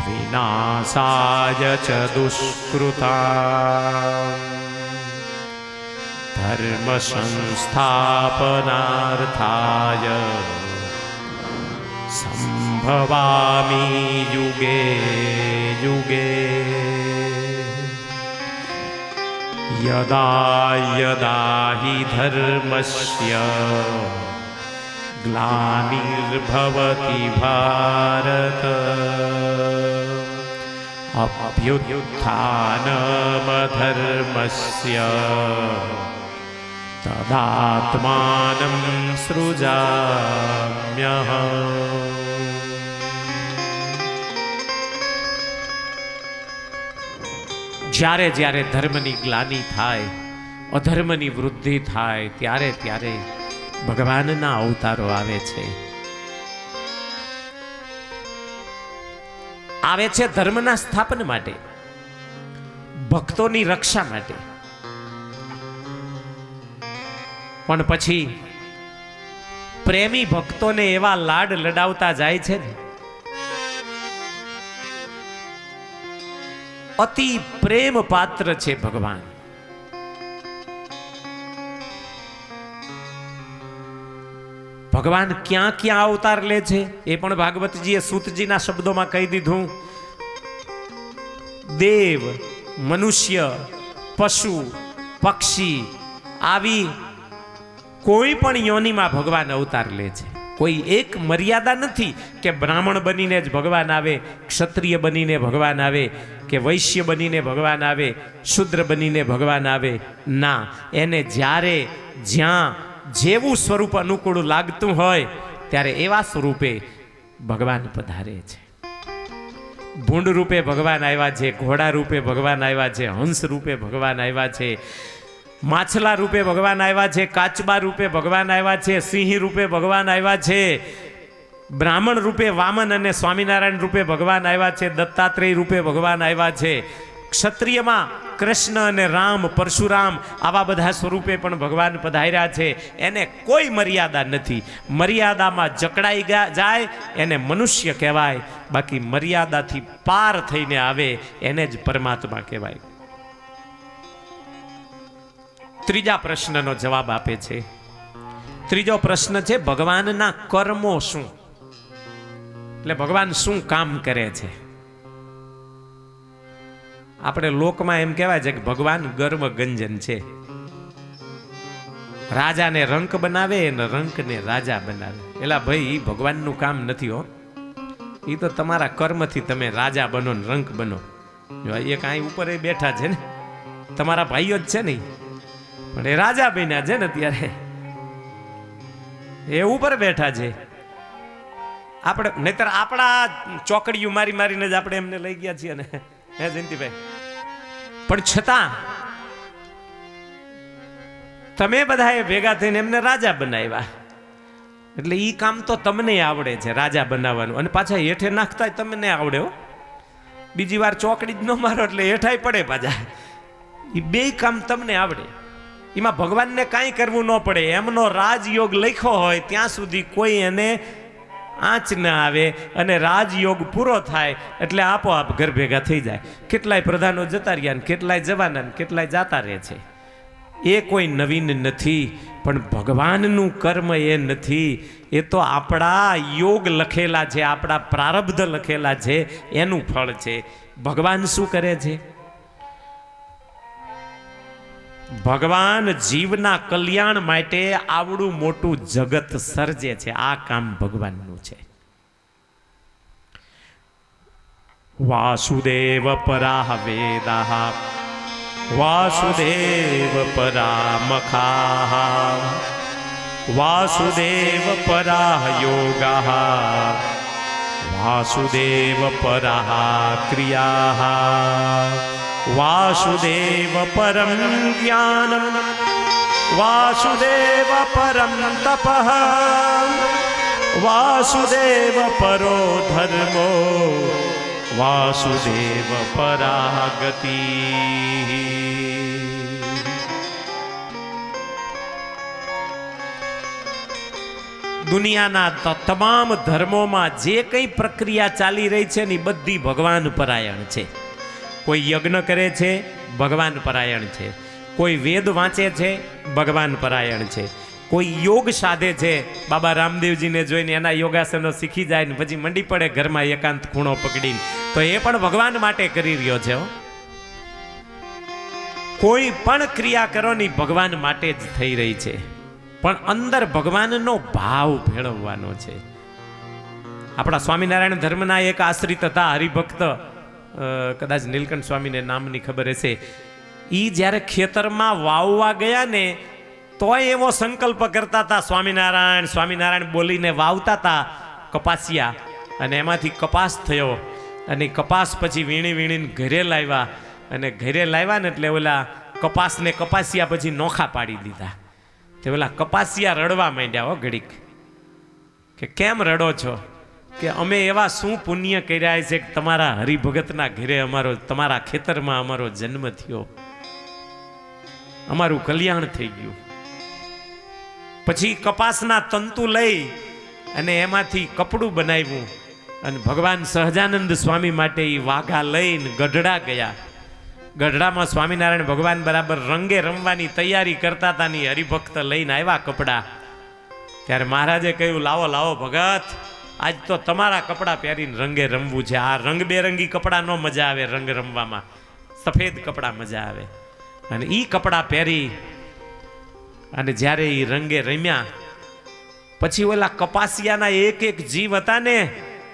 વિનાશાય ચ દુષ્કૃતામ. ધર્મ સંસ્થાપનાર્થાય સંભવામિ યુગે યુગે યદા યદા હિ ધર્મસ્ય ગ્લાનિર્ભવતિ ભારત અભ્યુત્થાનમધર્મસ્ય તદાત્માનં સૃજામ્યહં. જ્યારે જ્યારે ધર્મની ગ્લાનિ થાય, અધર્મની વૃદ્ધિ થાય, ત્યારે ત્યારે ભગવાનના અવતારો આવે છે. આવે છે ધર્મના સ્થાપન માટે, ભક્તોની રક્ષા માટે. પણ પછી પ્રેમી ભક્તોને એવા લાડ લડાવતા જાય છે ને, અતિ પ્રેમ પાત્ર છે ભગવાન. ભગવાન ક્યાં ક્યાં અવતાર લે છે એ પણ ભાગવતજીએ સૂતજીના શબ્દોમાં કહી દીધું. દેવ, મનુષ્ય, પશુ, પક્ષી આવી કોઈ પણ યોનિમાં ભગવાન અવતાર લે છે. કોઈ એક મર્યાદા નથી કે બ્રાહ્મણ બનીને જ ભગવાન આવે, ક્ષત્રિય બનીને ભગવાન આવે, કે વૈશ્ય બનીને ભગવાન આવે, શુદ્ર બનીને ભગવાન આવે. ના, એને જ્યારે જ્યાં જેવું સ્વરૂપ અનુકૂળ લાગતું હોય ત્યારે એવા સ્વરૂપે ભગવાન પધારે છે. ભૂંડ રૂપે ભગવાન આવ્યા છે, ઘોડા રૂપે ભગવાન આવ્યા છે, હંસ રૂપે ભગવાન આવ્યા છે, માછલા રૂપે ભગવાન આવ્યા છે, કાચબા રૂપે ભગવાન આવ્યા છે, સિંહ રૂપે ભગવાન આવ્યા છે, બ્રાહ્મણ રૂપે વામન અને સ્વામિનારાયણ રૂપે ભગવાન આવ્યા છે, દત્તાત્રેય રૂપે ભગવાન આવ્યા છે, ક્ષત્રિયમાં કૃષ્ણ અને રામ, પરશુરામ આવા બધા સ્વરૂપે પણ ભગવાન પધાર્યા છે. એને કોઈ મર્યાદા નથી. મર્યાદામાં જકડાઈ જાય એને મનુષ્ય કહેવાય, બાકી મર્યાદાથી પાર થઈને આવે એને જ પરમાત્મા કહેવાય. ત્રીજા પ્રશ્નનો જવાબ આપે છે. ત્રીજો પ્રશ્ન છે ભગવાનના કર્મો શું, એટલે ભગવાન શું કામ કરે છે. આપણે લોકમાં એમ કહેવાય છે કે ભગવાન ગર્વ ગંજન છે. રાજાને રંક બનાવે અને રંકને રાજા બનાવે. એલા ભાઈ, ભગવાનનું કામ નથી હો. એ તો તમારા કર્મથી તમે રાજા બનો ને રંક બનો. એક અહીં ઉપર એ બેઠા છે ને, તમારા ભાઈઓ જ છે ને, પણ એ રાજા બન્યા છે ને ત્યારે એ ઉપર બેઠા છે. આપણે નહીતર આપણા ચોકડીઓ મારી મારીને જ આપણે એમને લઈ ગયા છીએ ને, હે જયંતિભાઈ. પણ છતાં તમે બધાએ ભેગા થઈને એમને રાજા બનાવ્યા, એટલે ઈ કામ તો તમને આવડે છે, રાજા બનાવવાનું. અને પાછા હેઠે નાખતા તમને આવડે હો. બીજી વાર ચોકડી જ ન મારો એટલે હેઠાઈ પડે પાછા. એ બે કામ તમને આવડે. એમાં ભગવાનને કાંઈ કરવું ન પડે. એમનો રાજયોગ લખ્યો હોય ત્યાં સુધી કોઈ એને આંચ ન આવે, અને રાજયોગ પૂરો થાય એટલે આપોઆપ ઘર ભેગા થઈ જાય. કેટલાય પ્રધાનો જતા રહ્યા, કેટલાય જવાના, કેટલાય જાતા રહે છે. એ કોઈ નવીન નથી, પણ ભગવાનનું કર્મ એ નથી. એ તો આપણા યોગ લખેલા છે, આપણા પ્રારબ્ધ લખેલા છે, એનું ફળ છે. ભગવાન શું કરે છે? ભગવાન જીવના કલ્યાણ માટે આવડું મોટું જગત સર્જે છે. આ કામ ભગવાનનું છે. વાસુદેવ પરાહ વેદાહ વાસુદેવ પરા મખાહ વાસુદેવ પરાહ યોગાહ વાસુદેવ પરાહ ક્રિયાહ વાસુદેવ પરમ જ્ઞાનમ વાસુદેવ પરમ તપઃ વાસુદેવ પરો ધર્મો વાસુદેવ પરાગતિ. દુનિયાના તમામ ધર્મોમાં જે કંઈ પ્રક્રિયા ચાલી રહી છે ને એ બધી ભગવાન પરાયણ છે. કોઈ યજ્ઞ કરે છે, ભગવાન પરાયણ છે. કોઈ વેદ વાંચે છે, ભગવાન પરાયણ છે. કોઈ યોગ સાધે છે, બાબા રામદેવજીને જોઈને એના યોગાસનો શીખી જાય ને પછી મંડી પડે ઘરમાં એકાંત ખૂણો પકડીને, તો એ પણ ભગવાન માટે કરી રહ્યો છે. કોઈ પણ ક્રિયા કરો ની ભગવાન માટે જ થઈ રહી છે, પણ અંદર ભગવાનનો ભાવ ભેળવવાનો છે. આપણા સ્વામિનારાયણ ધર્મના એક આશ્રિત હતા, હરિભક્ત, કદાચ નીલકંઠ સ્વામીને નામની ખબર હશે. ઈ જ્યારે ખેતરમાં વાવવા ગયા ને તોય એવો સંકલ્પ કરતા હતા, સ્વામિનારાયણ સ્વામિનારાયણ બોલીને વાવતા હતા કપાસિયા, અને એમાંથી કપાસ થયો. અને કપાસ પછી વીણી વીણીને ઘરે લાવ્યા, અને ઘરે લાવ્યા ને એટલે ઓલા કપાસને કપાસિયા પછી નોખા પાડી દીધા. તે ઓલા કપાસિયા રડવા માંડ્યા હો ઘડીક, કે કેમ રડો છો? કે અમે એવા શું પુણ્ય કર્યા છે કે તમારા હરિભગતના ઘરે અમારો, તમારા ખેતરમાં અમારો જન્મ થયો, અમારું કલ્યાણ થઈ ગયું. પછી કપાસના તંતુ લઈ અને એમાંથી કપડું બનાવ્યું, અને ભગવાન સહજાનંદ સ્વામી માટે એ વાઘા લઈને ગઢડા ગયા. ગઢડામાં સ્વામિનારાયણ ભગવાન બરાબર રંગે રમવાની તૈયારી કરતા હતા ને હરિભક્ત લઈને આવ્યા કપડાં. ત્યારે મહારાજે કહ્યું, લાવો લાવો ભગત, આજ તો તમારા કપડાં પહેરીને રંગે રમવું છે. આ રંગબેરંગી કપડાં નો મજા આવે રંગ રમવામાં, સફેદ કપડાં મજા આવે. અને એ કપડાં પહેરી અને જ્યારે એ રંગે રમ્યા પછી ઓલા કપાસિયાના એક એક જીવ હતા ને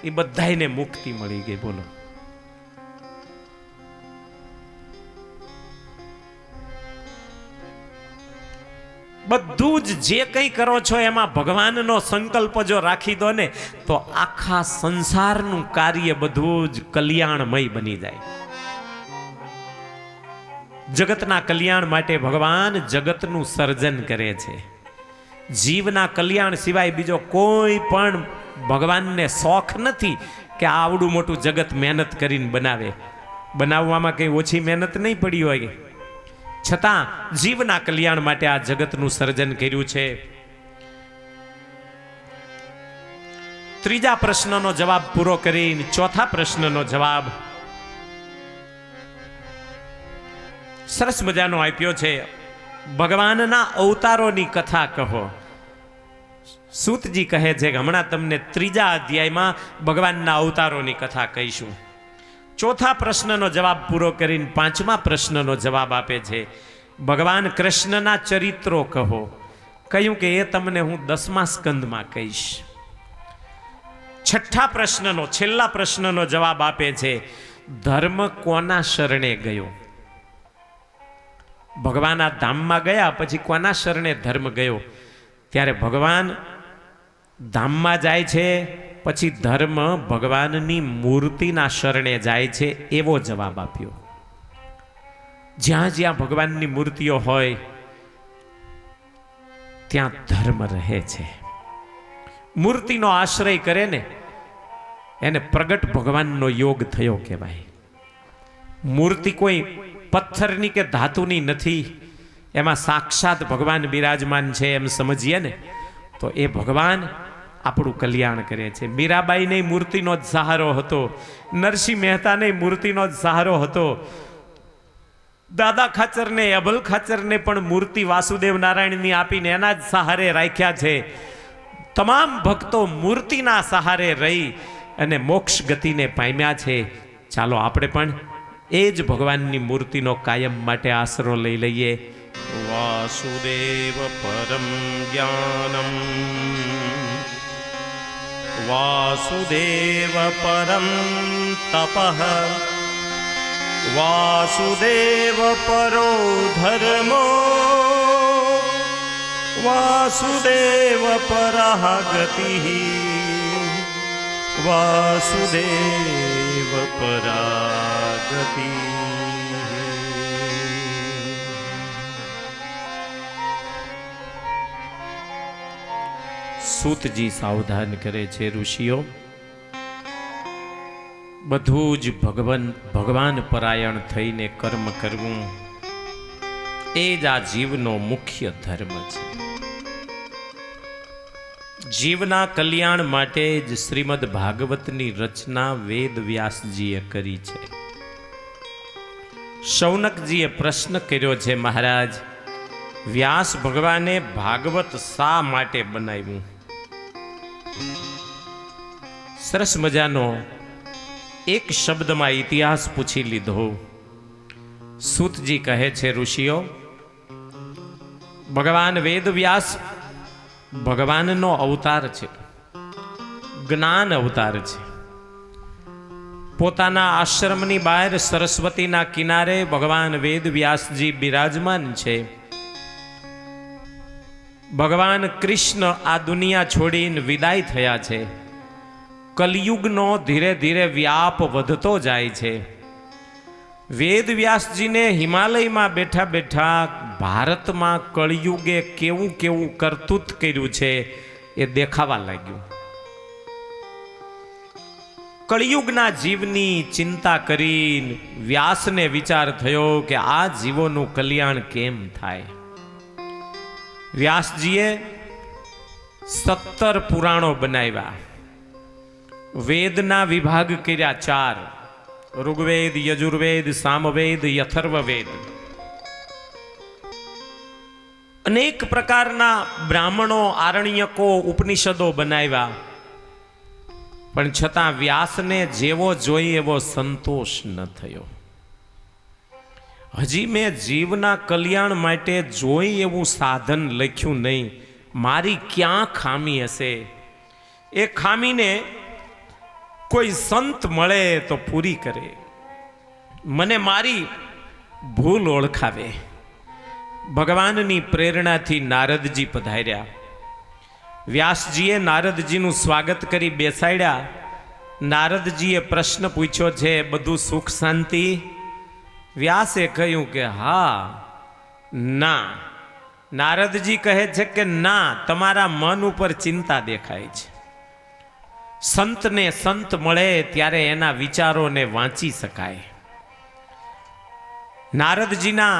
એ બધાને મુક્તિ મળી ગઈ. બોલો, બધું જ જે કંઈ કરો છો એમાં ભગવાનનો સંકલ્પ જો રાખી દો ને તો આખા સંસારનું કાર્ય બધું જ કલ્યાણમય બની જાય. જગતના કલ્યાણ માટે ભગવાન જગતનું સર્જન કરે છે. જીવના કલ્યાણ સિવાય બીજો કોઈ પણ ભગવાનને શોખ નથી કે આવડું મોટું જગત મહેનત કરીને બનાવે. બનાવવામાં કંઈ ઓછી મહેનત નહીં પડી હોય, છતાં જીવના કલ્યાણ માટે આ જગતનું સર્જન કર્યું છે. ત્રીજા પ્રશ્નનો જવાબ પૂરો કરીને ચોથા પ્રશ્નનો જવાબ સરસ મજાનો આપ્યો છે. ભગવાનના અવતારોની કથા કહો. સૂતજી કહે છે કે હમણાં તમને ત્રીજા અધ્યાયમાં ભગવાનના અવતારોની કથા કહીશું. ચોથા પ્રશ્નનો જવાબ પૂરો કરીને પાંચમા પ્રશ્નનો જવાબ આપે છે, ભગવાન કૃષ્ણના ચરિત્રો કહો. કહ્યું કે એ તમને હું 10મા સ્કંદમાં કહીશ. છઠ્ઠા પ્રશ્નનો, છેલ્લા પ્રશ્નનો જવાબ આપે છે, ધર્મ કોના શરણે ગયો? ભગવાન આ ધામમાં ગયા પછી કોના શરણે ધર્મ ગયો? ત્યારે ભગવાન ધામમાં જાય છે પછી ધર્મ ભગવાનની મૂર્તિના શરણે જાય છે, એવો જવાબ આપ્યો. જ્યાં જ્યાં ભગવાનની મૂર્તિઓ હોય ત્યાં ધર્મ રહે છે. મૂર્તિનો આશ્રય કરે ને એને પ્રગટ ભગવાનનો યોગ થયો કહેવાય. મૂર્તિ કોઈ પથ્થરની કે ધાતુની નથી, એમાં સાક્ષાત ભગવાન બિરાજમાન છે એમ સમજીએ ને તો એ ભગવાન આપણું કલ્યાણ કરે છે. મીરાબાઈને મૂર્તિનો જ સહારો હતો, નરસિંહ મહેતાને મૂર્તિનો જ સહારો હતો, દાદા ખાચરને, અભલ ખાચરને પણ મૂર્તિ વાસુદેવ નારાયણની આપીને એના જ સહારે રાખ્યા છે. તમામ ભક્તો મૂર્તિના સહારે રહી અને મોક્ષ ગતિને પામ્યા છે. ચાલો આપણે પણ એ જ ભગવાનની મૂર્તિનો કાયમ માટે આશરો લઈ લઈએ. વાસુદેવ પરમ જ્ઞાનમ, વાસુદેવ પરમ તપઃ, વાસુદેવ પરો ધર્મો, વાસુદેવ પરઃ ગતિઃ, વાસુદેવ પરાગતિ. સૂતજી સાવધાન કરે છે, ઋષિઓ બધું જ ભગવાન પરાયણ થઈને કર્મ કરવું એ જ આ જીવનો મુખ્ય ધર્મ છે. જીવના કલ્યાણ માટે જ શ્રીમદ ભાગવતની રચના વેદ વ્યાસજીએ કરી છે. શૌનકજીએ પ્રશ્ન કર્યો છે, મહારાજ વ્યાસ ભગવાને ભાગવત શા માટે બનાવ્યું? સરસ મજાનો એક શબ્દમાં ઇતિહાસ પૂછી લીધો. સૂતજી કહે છે, ઋષિઓ, ભગવાન વેદ વ્યાસ ભગવાનનો અવતાર છે, જ્ઞાન અવતાર છે. પોતાના આશ્રમની બહાર સરસ્વતીના કિનારે ભગવાન વેદ વ્યાસજી બિરાજમાન છે. ભગવાન કૃષ્ણ આ દુનિયા છોડીને વિદાય થયા છે. કલયુગનો ધીરે ધીરે વ્યાપ વધતો જાય છે. વેદ વ્યાસજીને હિમાલયમાં બેઠા બેઠા ભારતમાં કળયુગે કેવું કેવું કરતૂત કર્યું છે એ દેખાવા લાગ્યું. કળિયુગના જીવની ચિંતા કરીને વ્યાસને વિચાર થયો કે આ જીવોનું કલ્યાણ કેમ થાય. વ્યાસજીએ 17 પુરાણો બનાવ્યા. વેદના વિભાગ કર્યા 4: ઋગ્વેદ, યજુર્વેદ, સામવેદ, અથર્વવેદ. અનેક પ્રકારના બ્રાહ્મણો, આરણ્યકો, ઉપનિષદો બનાવ્યા. પણ છતાં વ્યાસને જેવો જોઈએ એવો સંતોષ ન થયો. હજી મેં જીવના કલ્યાણ માટે જોઈ એવું સાધન લખ્યું નહીં. મારી ક્યાં ખામી હશે? એ ખામીને કોઈ સંત મળે તો પૂરી કરે, મને મારી ભૂલ ઓળખાવે. ભગવાનની પ્રેરણાથી નારદજી પધાર્યા. વ્યાસજીએ નારદજીનું સ્વાગત કરી બેસાડ્યા. નારદજીએ પ્રશ્ન પૂછ્યો છે, બધું સુખ શાંતિ? વ્યાસે કહ્યું કે હા. ના. નારદજી કહે છે કે ના, તમારા મન ઉપર ચિંતા દેખાય છે. સંતને સંત મળે ત્યારે એના વિચારોને વાંચી શકાય. નારદજીના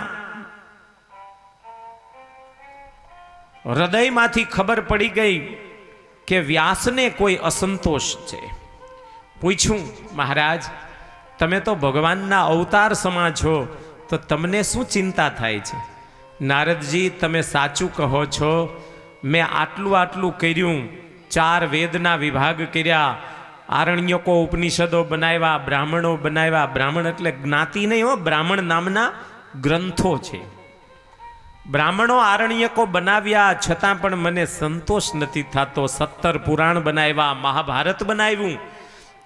હૃદયમાંથી ખબર પડી ગઈ કે વ્યાસને કોઈ અસંતોષ છે. પૂછ્યું, મહારાજ તમે તો ભગવાનના અવતાર સમા છો, તો તમને શું ચિંતા થાય છે? નારદજી, તમે સાચું કહો છો. મેં આટલું કર્યું. 4 વેદના વિભાગ કર્યા, આરણ્યકો, ઉપનિષદો બનાવ્યા, બ્રાહ્મણો બનાવ્યા. બ્રાહ્મણ એટલે જ્ઞાતિ નહીં હો, બ્રાહ્મણ નામના ગ્રંથો છે. બ્રાહ્મણો, આરણ્યકો બનાવ્યા, છતાં પણ મને સંતોષ નથી થતો. 17 પુરાણ બનાવ્યા, મહાભારત બનાવ્યું,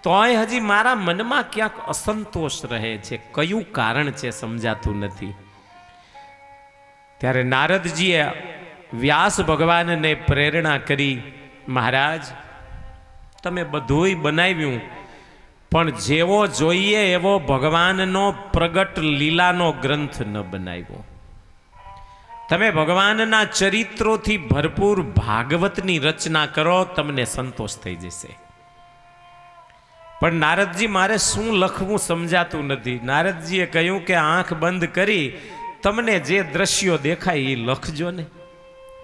તોય હજી મારા મનમાં ક્યાંક અસંતોષ રહે છે. કયું કારણ છે સમજાતું નથી. ત્યારે નારદજીએ વ્યાસ ભગવાનને પ્રેરણા કરી, મહારાજ તમે બધુંય બનાવ્યું, પણ જેવો જોઈએ એવો ભગવાનનો પ્રગટ લીલાનો ગ્રંથ ન બનાવ્યો. તમે ભગવાનના ચરિત્રોથી ભરપૂર ભાગવતની રચના કરો, તમને સંતોષ થઈ જશે. પણ નારદજી, મારે શું લખવું સમજાતું નથી. નારદજીએ કહ્યું કે આંખ બંધ કરી તમને જે દ્રશ્યો દેખાય એ લખજો ને,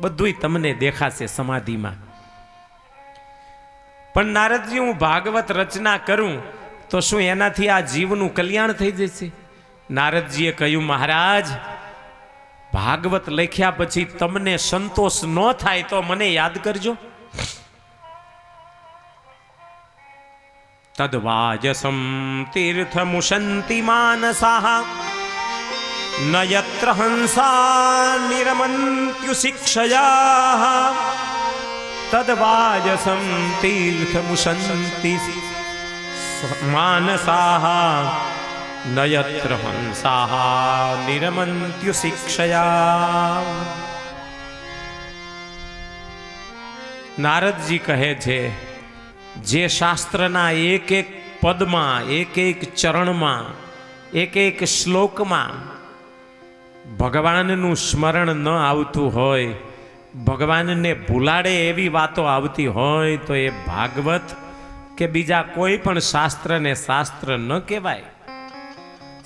બધુંય તમને દેખાશે સમાધિમાં. પણ નારદજી, હું ભાગવત રચના કરું તો શું એનાથી આ જીવનું કલ્યાણ થઈ જશે? નારદજીએ કહ્યું, મહારાજ ભાગવત લખ્યા પછી તમને સંતોષ ન થાય તો મને યાદ કરજો. તદ્વાજસમ તીર્થમુશંતિ માનસાઃ ન યત્ર હંસા નિરમન્ત્યુ શિક્ષયા. તદ્વાજસમ તીર્થમુશંતિ માનસાઃ ન યત્ર હંસાઃ નિરમન્ત્યુ શિક્ષયા. નારદજી કહે છે, જે શાસ્ત્રના એક એક પદમાં, એક એક ચરણમાં, એક એક શ્લોકમાં ભગવાનનું સ્મરણ ન આવતું હોય, ભગવાનને ભૂલાડે એવી વાતો આવતી હોય, તો એ ભાગવત કે બીજા કોઈ પણ શાસ્ત્રને શાસ્ત્ર ન કહેવાય.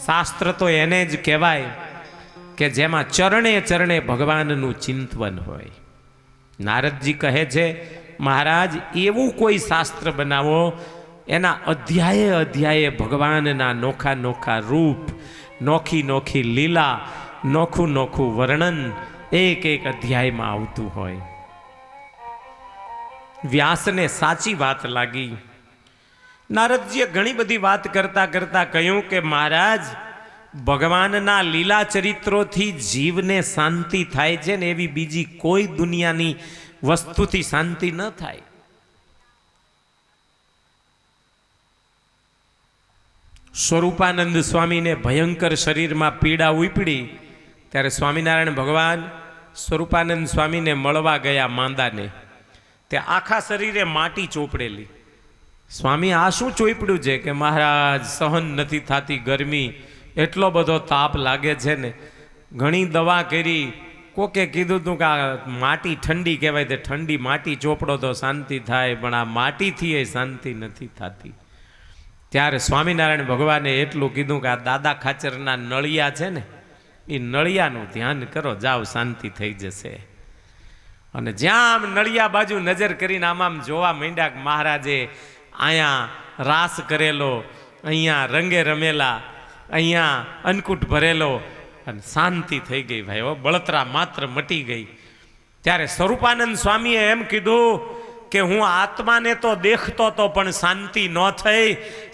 શાસ્ત્ર તો એને જ કહેવાય કે જેમાં ચરણે ચરણે ભગવાનનું ચિંતન હોય. નારદજી કહે છે, મહારાજ એવું કોઈ શાસ્ત્ર બનાવો, એના અધ્યાયે અધ્યાયે ભગવાનના નોખા નોખા રૂપ, નોખી નોખી લીલા, નોખું નોખું વર્ણન એક એક અધ્યાયમાં આવતું હોય. વ્યાસને સાચી વાત લાગી. નારદજીએ ઘણી બધી વાત કરતા કરતા કહ્યું કે મહારાજ, ભગવાનના લીલા ચરિત્રોથી જીવને શાંતિ થાય છે ને એવી બીજી કોઈ દુનિયાની વસ્તુથી શાંતિ ન થાય. સ્વરૂપાનંદ સ્વામીને ભયંકર શરીરમાં પીડા ઉપડી ત્યારે સ્વામિનારાયણ ભગવાન સ્વરૂપાનંદ સ્વામીને મળવા ગયા માંદાને. તે આખા શરીરે માટી ચોપડેલી. સ્વામી આ શું ચોપડ્યું છે? કે મહારાજ સહન નથી થતી ગરમી, એટલો બધો તાપ લાગે છે ને, ઘણી દવા કરી, કોકે કીધું હતું કે આ માટી ઠંડી કહેવાય, તે ઠંડી માટી ચોપડો તો શાંતિ થાય, પણ આ માટીથી એ શાંતિ નથી થતી. ત્યારે સ્વામિનારાયણ ભગવાને એટલું કીધું કે આ દાદા ખાચરના નળિયા છે ને, એ નળિયાનું ધ્યાન કરો, જાઓ શાંતિ થઈ જશે. અને જ્યાં આમ નળિયા બાજુ નજર કરીને આમ જોવા માંડ્યા કે મહારાજે અહીંયા રાસ કરેલો, અહીંયા રંગે રમેલા, અહીંયા અન્નકૂટ ભરેલો, અને શાંતિ થઈ ગઈ ભાઈ. બળતરા માત્ર મટી ગઈ. ત્યારે સ્વરૂપાનંદ સ્વામીએ એમ કીધું કે હું આત્માને તો દેખતો તો પણ શાંતિ ન થઈ.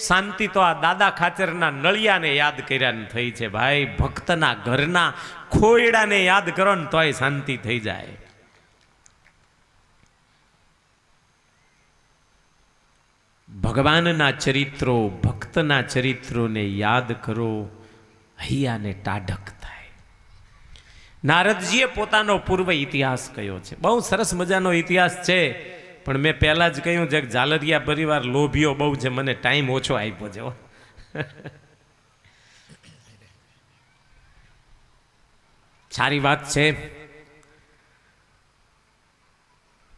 શાંતિ તો આ દાદા ખાચરના નળિયાને યાદ કર્યાને થઈ છે ભાઈ. ભક્તના ઘરના ખોયડાને યાદ કરો ને તોય શાંતિ થઈ જાય. ભગવાનના ચરિત્રો, ભક્તના ચરિત્રોને યાદ કરો, હૈયાને ટાઢક થાય. નારદજીએ પોતાનો પૂર્વ ઇતિહાસ કયો છે. બહુ સરસ મજાનો ઇતિહાસ છે, પણ મેં પહેલાં જ કહ્યું છે કે ઝાલરિયા પરિવાર લોભીઓ બહુ છે, મને ટાઈમ ઓછો આપ્યો છે. સારી વાત છે.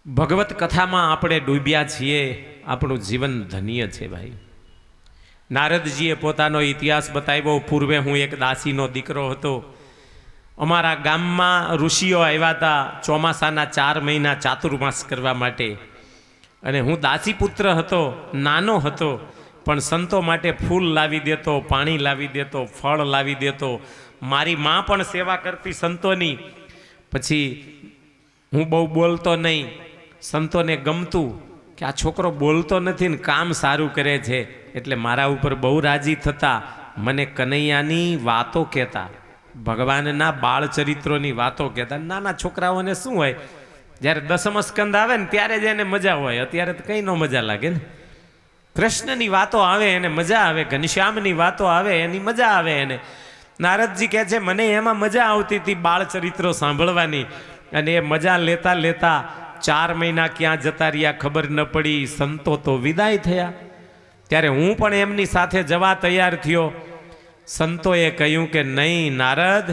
ભગવત કથામાં આપણે ડૂબ્યા છીએ, આપણું જીવન ધન્ય છે ભાઈ. નારદજીએ પોતાનો ઇતિહાસ બતાવ્યો. પૂર્વે હું એક દાસીનો દીકરો હતો. અમારા ગામમાં ઋષિઓ આવ્યા હતા ચોમાસાના 4 મહિના ચાતુર્માસ કરવા માટે, અને હું દાસી પુત્ર હતો, નાનો હતો, પણ સંતો માટે ફૂલ લાવી દેતો, પાણી લાવી દેતો, ફળ લાવી દેતો. મારી મા પણ સેવા કરતી સંતોની. પછી હું બહુ બોલતો નહીં. સંતોને ગમતું કે આ છોકરો બોલતો નથી ને કામ સારું કરે છે, એટલે મારા ઉપર બહુ રાજી થતા. મને કનૈયાની વાતો કહેતા, ભગવાનના બાળ ચરિત્રોની વાતો કહેતા. નાના છોકરાઓને શું હોય, જ્યારે દસમ સ્કંદ આવે ને ત્યારે જ એને મજા હોય. અત્યારે તો કંઈ ન મજા લાગે ને. કૃષ્ણની વાતો આવે એને મજા આવે, ઘનશ્યામની વાતો આવે એની મજા આવે એને. નારદજી કહે છે મને એમાં મજા આવતી હતી બાળ ચરિત્રો સાંભળવાની. અને એ મજા લેતા લેતા 4 મહિના ક્યાં જતા રહ્યા ખબર ન પડી. સંતો તો વિદાય થયા. ત્યારે હું પણ એમની સાથે જવા તૈયાર થયો. સંતોએ કહ્યું કે નહીં નારદ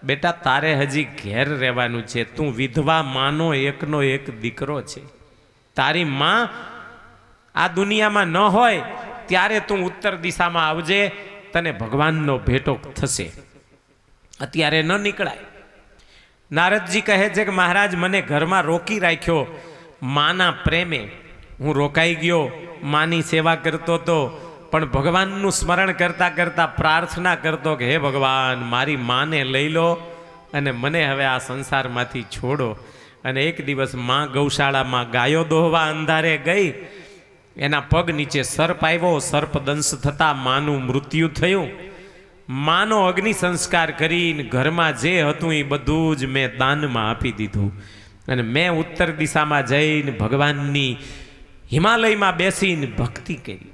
બેટા, તારે હજી ઘેર રહેવાનું છે. તું વિધવા માનો એકનો એક દીકરો છે. તારી માં આ દુનિયામાં ન હોય ત્યારે તું ઉત્તર દિશામાં આવજે, તને ભગવાનનો ભેટો થશે. અત્યારે ન નીકળાય. નારદજી કહે છે કે મહારાજ મને ઘરમાં રોકી રાખ્યો માના પ્રેમે. હું રોકાઈ ગયો, માની સેવા કરતો હતો, પણ ભગવાનનું સ્મરણ કરતા કરતા પ્રાર્થના કરતો કે હે ભગવાન, મારી માને લઈ લો અને મને હવે આ સંસારમાંથી છોડો. અને એક દિવસ માં ગૌશાળામાં ગાયો દોહવા અંધારે ગઈ. એના પગ નીચે સર્પ આવ્યો. સર્પ દંશ થતાં માનું મૃત્યુ થયું. માનો અગ્નિ સંસ્કાર કરીને ઘરમાં જે હતું એ બધું જ મેં દાનમાં આપી દીધું. અને મેં ઉત્તર દિશામાં જઈને ભગવાનની હિમાલયમાં બેસીને ભક્તિ કરી.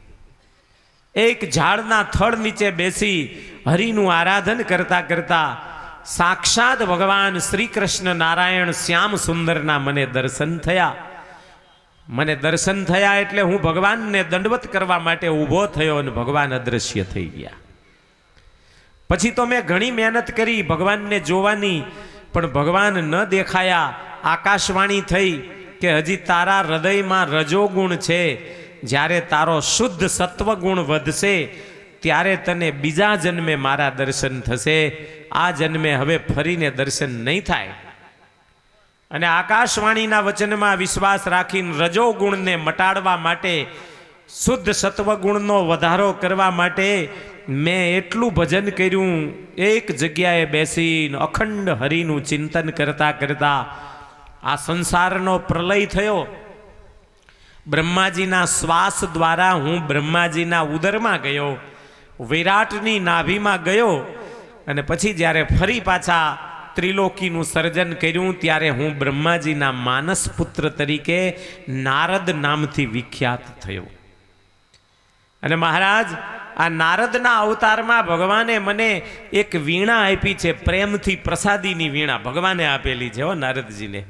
એક ઝાડના થડ નીચે બેસી હરિનું આરાધન કરતા કરતા સાક્ષાત ભગવાન શ્રી કૃષ્ણ નારાયણ શ્યામ સુંદરના મને દર્શન થયા. મને દર્શન થયા એટલે હું ભગવાનને દંડવત કરવા માટે ઊભો થયો અને ભગવાન અદૃશ્ય થઈ ગયા. પછી તો મેં ઘણી મહેનત કરી ભગવાનને જોવાની, પણ ભગવાન ન દેખાયા. આકાશવાણી થઈ કે હજી તારા હૃદયમાં રજોગુણ છે. જ્યારે તારો શુદ્ધ સત્વગુણ વધશે ત્યારે તને બીજા જન્મે મારા દર્શન થશે. આ જન્મે હવે ફરીને દર્શન નહીં થાય. અને આકાશવાણીના વચનમાં વિશ્વાસ રાખીને રજોગુણને મટાડવા માટે શુદ્ધ સત્વગુણનો વધારો કરવા માટે મેં એટલું ભજન કર્યું, એક જગ્યાએ બેસીને અખંડ હરિનું ચિંતન કરતા કરતા આ સંસારનો પ્રલય થયો. બ્રહ્માજીના શ્વાસ દ્વારા હું બ્રહ્માજીના ઉદરમાં ગયો, વિરાટની નાભીમાં ગયો, અને પછી જ્યારે ફરી પાછા ત્રિલોકીનું સર્જન કર્યું ત્યારે હું બ્રહ્માજીના માનસ પુત્ર તરીકે નારદ નામથી વિખ્યાત થયો. અને મહારાજ, આ નારદના અવતારમાં ભગવાને મને એક વીણા આપી છે, પ્રેમથી પ્રસાદીની વીણા ભગવાને આપેલી છે હો નારદજીને.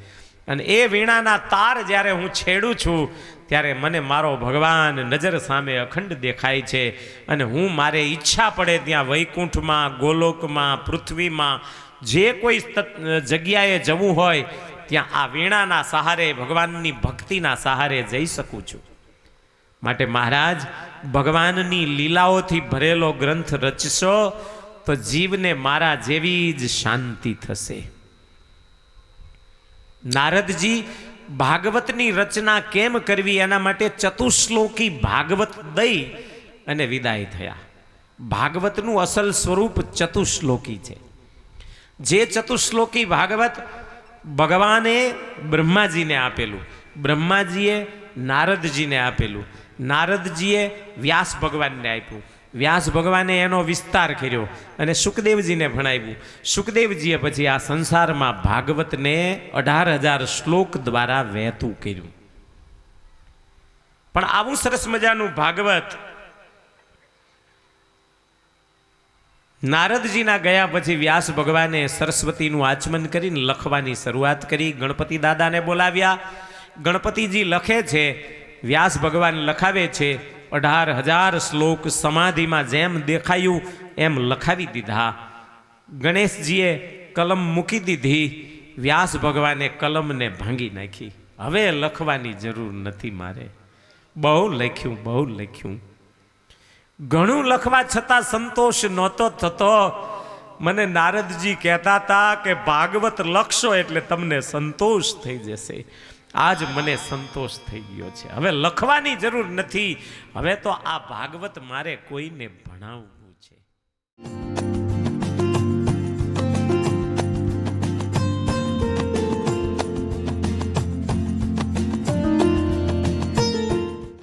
અને એ વીણાના તાર જ્યારે હું છેડું છું ત્યારે મને મારો ભગવાન નજર સામે અખંડ દેખાય છે. અને હું મારે ઈચ્છા પડે ત્યાં વૈકુંઠમાં, ગોલોકમાં, પૃથ્વીમાં જે કોઈ જગ્યાએ જવું હોય ત્યાં આ વીણાના સહારે, ભગવાનની ભક્તિના સહારે જઈ શકું છું. માટે મહારાજ, ભગવાનની લીલાઓથી ભરેલો ગ્રંથ રચશો તો જીવને મારા જેવી જ શાંતિ થશે. નારદજી ભાગવતની રચના કેમ કરવી એના માટે ચતુશ્લોકી ભાગવત દઈ અને વિદાય થયા. ભાગવતનું અસલ સ્વરૂપ ચતુશ્લોકી છે. જે ચતુશ્લોકી ભાગવત ભગવાને બ્રહ્માજીને આપેલું, બ્રહ્માજીએ નારદજીને આપેલું, નારદજીએ વ્યાસ ભગવાનને આપ્યું, વ્યાસ ભગવાને એનો વિસ્તાર કર્યો અને સુખદેવજીને ભણાવ્યું. સુખદેવજીએ પછી આ સંસારમાં ભાગવતને 18,000 શ્લોક દ્વારા વહેતું કર્યું. પણ આવું સરસ મજાનું ભાગવત નારદજીના ગયા પછી વ્યાસ ભગવાને સરસ્વતીનું આચમન કરીને લખવાની શરૂઆત કરી. ગણપતિ દાદાને બોલાવ્યા. ગણપતિજી લખે છે, વ્યાસ ભગવાન લખાવે છે. 18,000 શ્લોક સમાધિમાં જેમ દેખાયું એમ લખાવી દીધા. ગણેશજીએ કલમ મૂકી દીધી, વ્યાસ ભગવાને કલમને ભાંગી નાખી. હવે લખવાની જરૂર નથી મારે, બહુ લખ્યું, બહુ લખ્યું. ઘણું લખવા છતાં સંતોષ નહોતો થતો. મને નારદજી કહેતા હતા કે ભાગવત લખશો એટલે તમને સંતોષ થઈ જશે. આજ મને સંતોષ થઈ ગયો છે. હવે લખવાની જરૂર નથી. હવે તો આ ભાગવત મારે કોઈને ભણાવવું